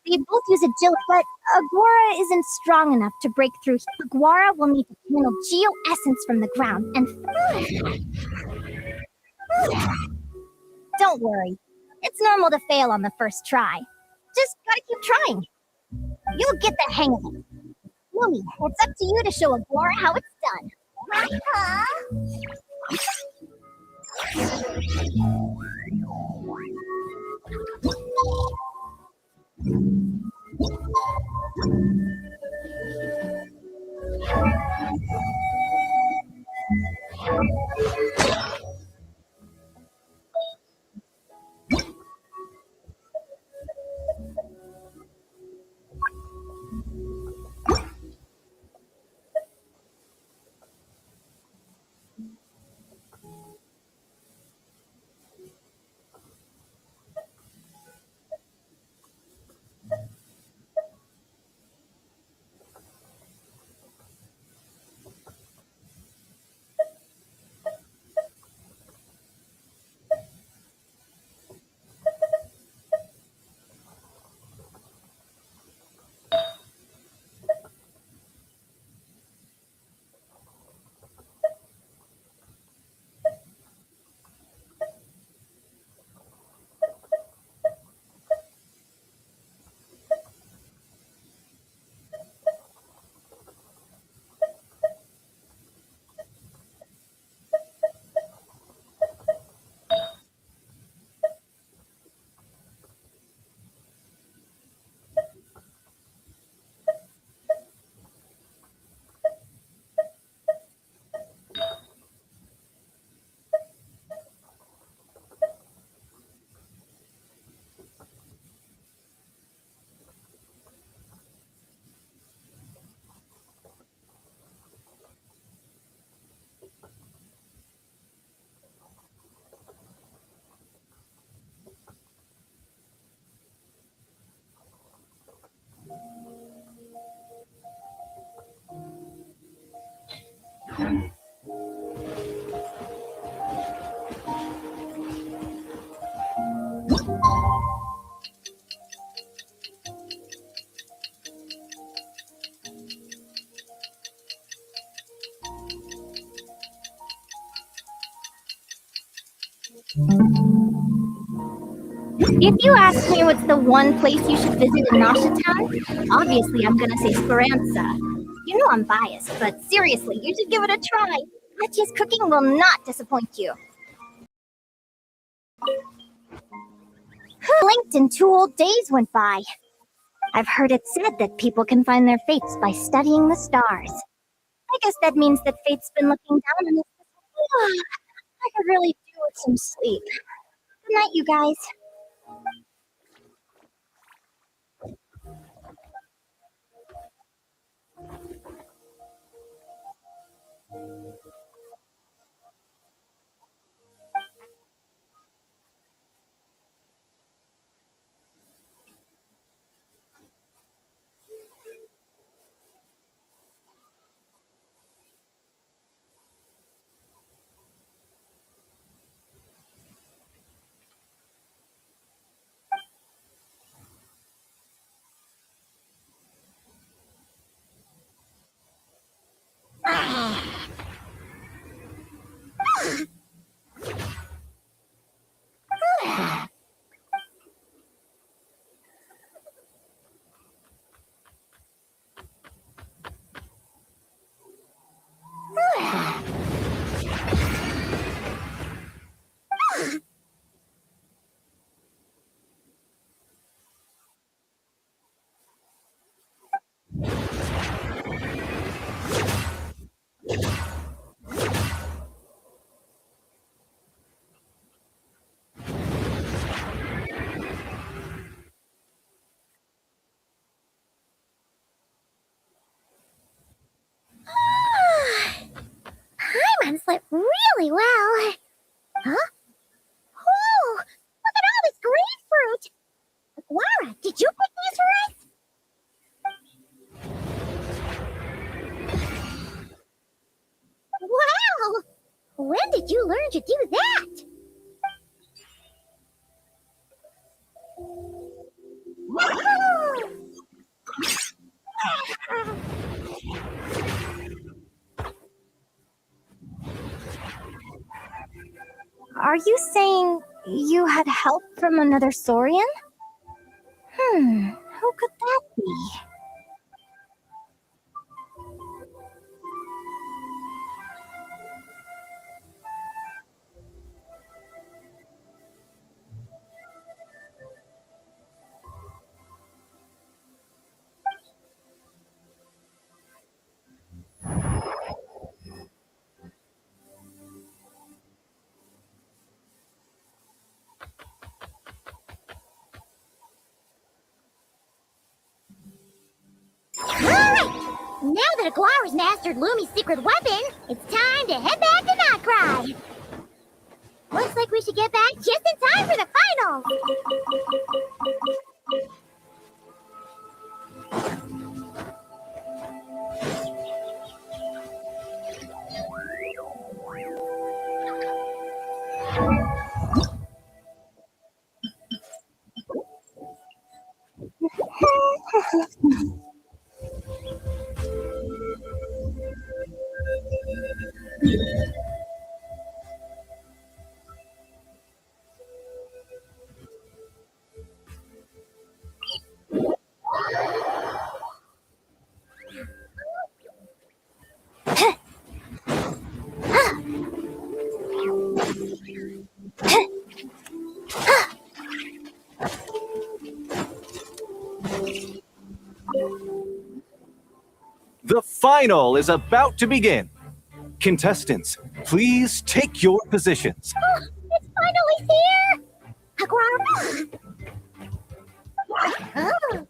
They both use agility, but Aguara isn't strong enough to break through. Aguara will need to channel geo-essence from the ground and... Don't worry. It's normal to fail on the first try. Just gotta keep trying. You'll get the hang of it. Lumi, it's up to you to show Aguara how it's done. If you ask me what's the one place you should visit in Nasha Town, obviously I'm gonna say Speranza. You know I'm biased, but seriously, you should give it a try. Lechi's cooking will not disappoint you. Blinked and 2 whole days went by. I've heard it said that people can find their fates by studying the stars. I guess that means that fate's been looking down on us this I could really do with some sleep. Good night, you guys. Paimon slept really well. Huh? Oh, look at all this grapefruit. Guara, did you pick these for us? Wow! When did you learn to do that? Are you saying you had help from another Saurian? Who could that be? Alright! Now that Aguara's mastered Lumi's secret weapon, it's time to head back to Notcry. Looks like we should get back just in time for the finals. The final is about to begin. Contestants, please take your positions. Oh, it's finally here! Aguara! Oh.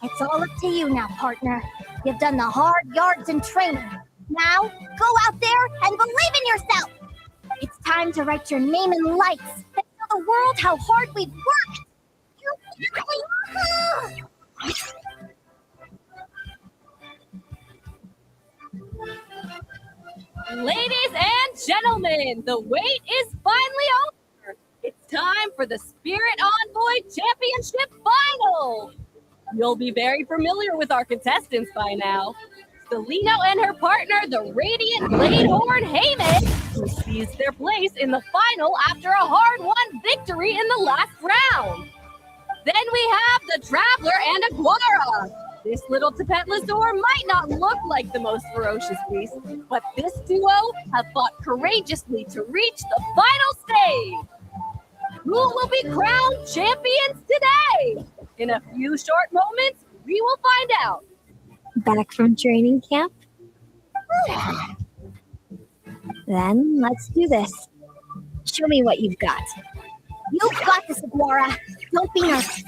It's all up to you now, partner. You've done the hard yards in training. Now, go out there and believe in yourself! It's time to write your name in lights and tell the world how hard we've worked! Ladies and gentlemen, the wait is finally over. It's time for the Spirit Envoy Championship Final. You'll be very familiar with our contestants by now. Celino and her partner, the Radiant Bladehorn Heyman, who seized their place in the final after a hard-won victory in the last round. Then we have the Traveler and Aguara. This little Tapetlasaur might not look like the most ferocious beast, but this duo have fought courageously to reach the final stage. Who will be crowned champions today? In a few short moments, we will find out. Back from training camp? Then let's do this. Show me what you've got. You've got this, Aguara. Don't be nervous.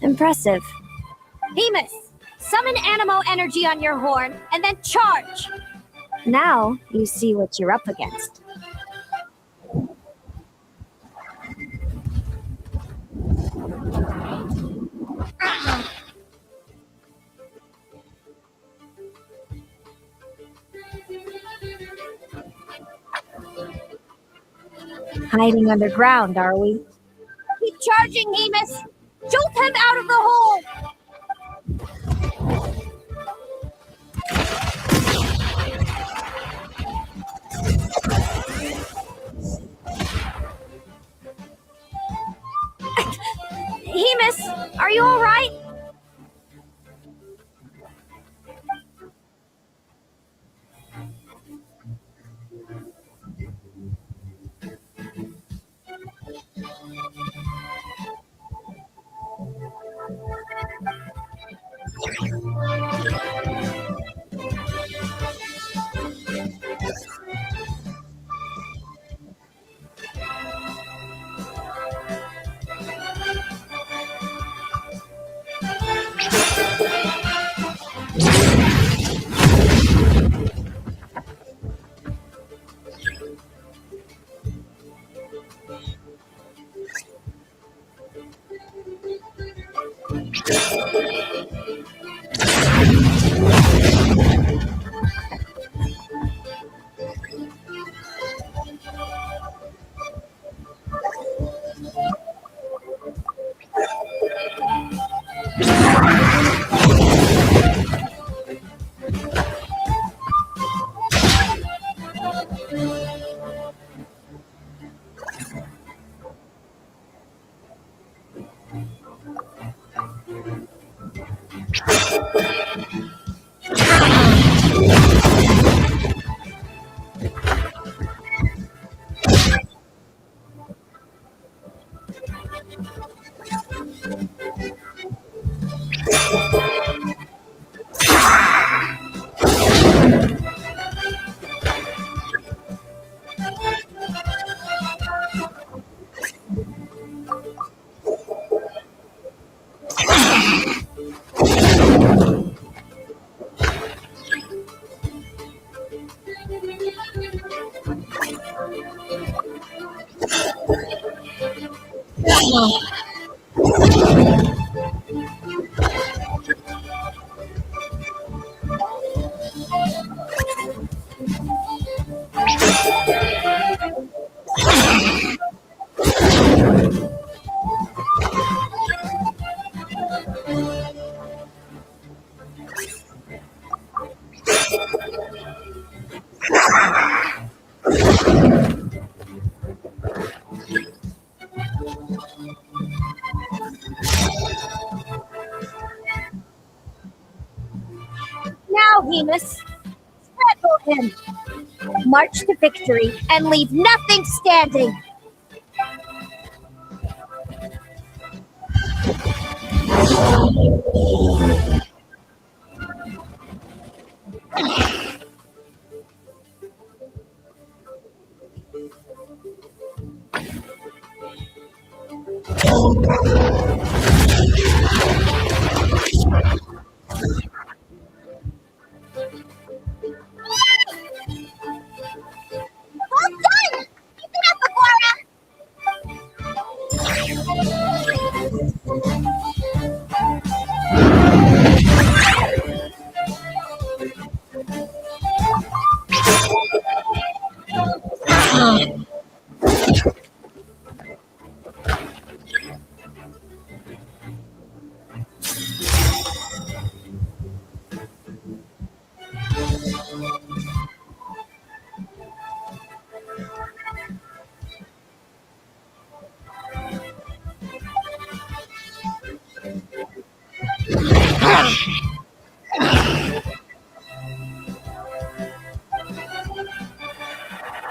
Impressive. Demus, summon Animo energy on your horn and then charge. Now you see what you're up against. Hiding underground, are we? Keep charging, Demus! Jolt him out of the hole! Demus, are you alright? Now, Demus, straddle him. March to victory and leave nothing standing. Well done! Keep it up, Agora!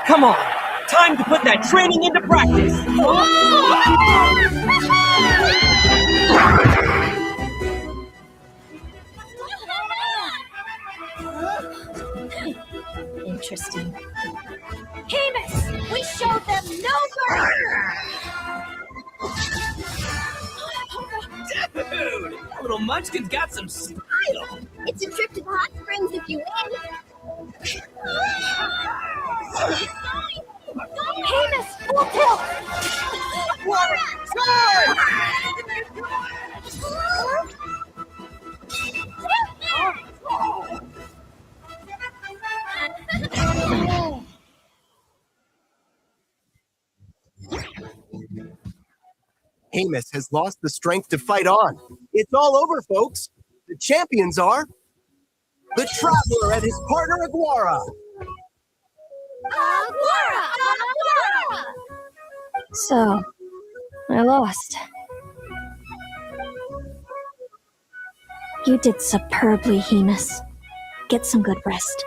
Come on, time to put that training into practice. Interesting. Camus, we showed them no mercy! Dude, that little munchkin's got some style. It's a trip to the hot springs if you win. Camus, full tilt! Amos has lost the strength to fight on. It's all over, folks. The champions are the Traveler and his partner Aguara. Agora! So, I lost. You did superbly, Hemus. Get some good rest.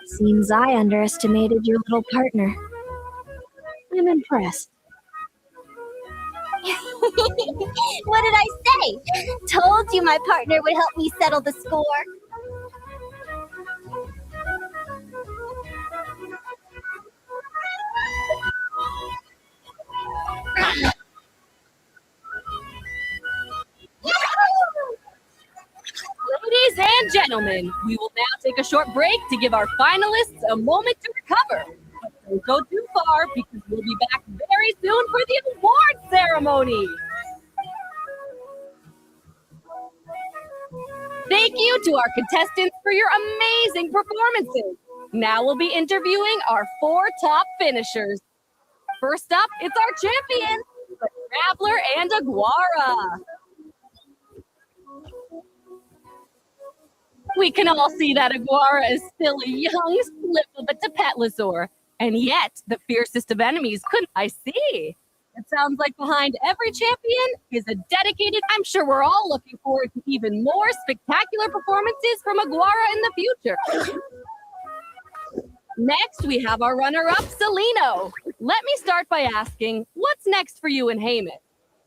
Seems I underestimated your little partner. I'm impressed. What did I say? Told you my partner would help me settle the score. Ladies and gentlemen, we will now take a short break to give our finalists a moment to recover. But don't go too far because we'll be back very soon for the award ceremony. Thank you to our contestants for your amazing performances. Now we'll be interviewing our 4 top finishers. First up, it's our champions, the Traveler and Aguara. We can all see that Aguara is still a young slip of a Tapetlosaur, and yet the fiercest of enemies couldn't I see. It sounds like behind every champion is a dedicated. I'm sure we're all looking forward to even more spectacular performances from Aguara in the future. Next, we have our runner-up, Celino. Let me start by asking, what's next for you and Heyman?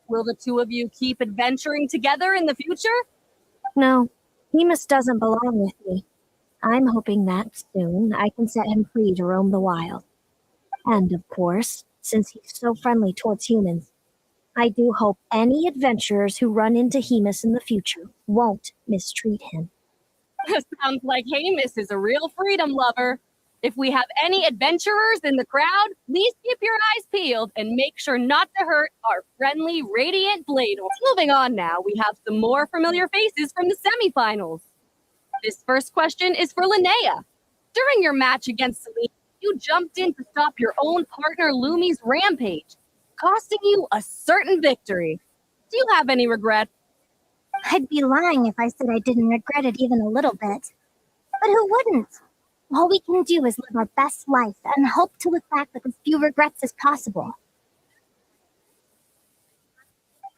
Will the two of you keep adventuring together in the future? No, Hemus doesn't belong with me. I'm hoping that soon I can set him free to roam the wild. And of course, since he's so friendly towards humans, I do hope any adventurers who run into Hemus in the future won't mistreat him. Sounds like Heymus is a real freedom lover. If we have any adventurers in the crowd, please keep your eyes peeled and make sure not to hurt our friendly, radiant Blade. Moving on now, we have some more familiar faces from the semifinals. This first question is for Linnea. During your match against Selena, you jumped in to stop your own partner Lumi's rampage, costing you a certain victory. Do you have any regret? I'd be lying if I said I didn't regret it even a little bit. But who wouldn't? All we can do is live our best life and hope to look back with as few regrets as possible.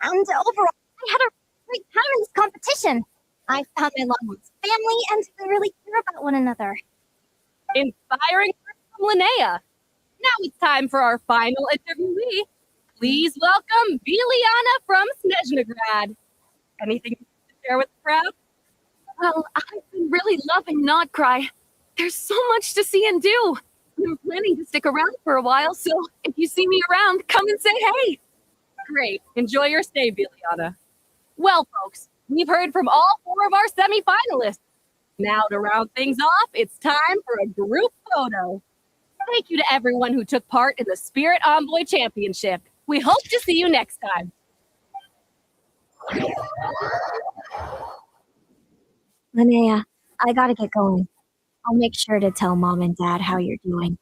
And overall, I had a great time in this competition. I found my loved one's family and we really care about one another. Inspiring words from Linnea. Now it's time for our final interviewee. Please welcome Biliana from Snezhnegrad. Anything to share with the crowd? Well, I've been really loving Not Cry. There's so much to see and do. I'm planning to stick around for a while, so if you see me around, come and say hey. Great. Enjoy your stay, Biliana. Well, folks, we've heard from all 4 of our semifinalists. Now, to round things off, it's time for a group photo. Thank you to everyone who took part in the Spirit Envoy Championship. We hope to see you next time. Linnea, I gotta get going. I'll make sure to tell Mom and Dad how you're doing.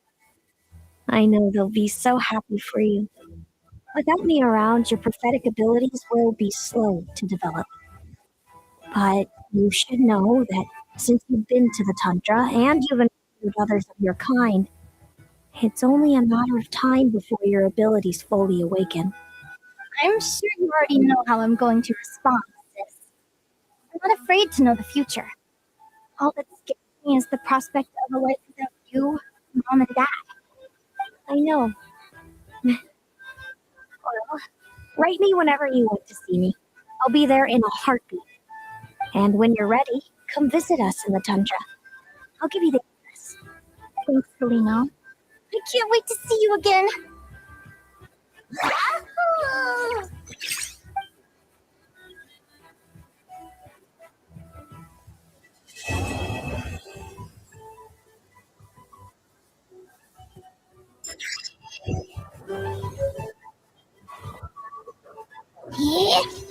I know they'll be so happy for you. Without me around, your prophetic abilities will be slow to develop. But you should know that since you've been to the tundra and you've encountered others of your kind, it's only a matter of time before your abilities fully awaken. I'm sure you already know how I'm going to respond, sis. I'm not afraid to know the future. All that scares me is the prospect of a life without you, Mom, and Dad. I know. Well, write me whenever you want to see me. I'll be there in a heartbeat. And when you're ready, come visit us in the tundra. I'll give you the address. Thanks, Selena. I can't wait to see you again. Yeah.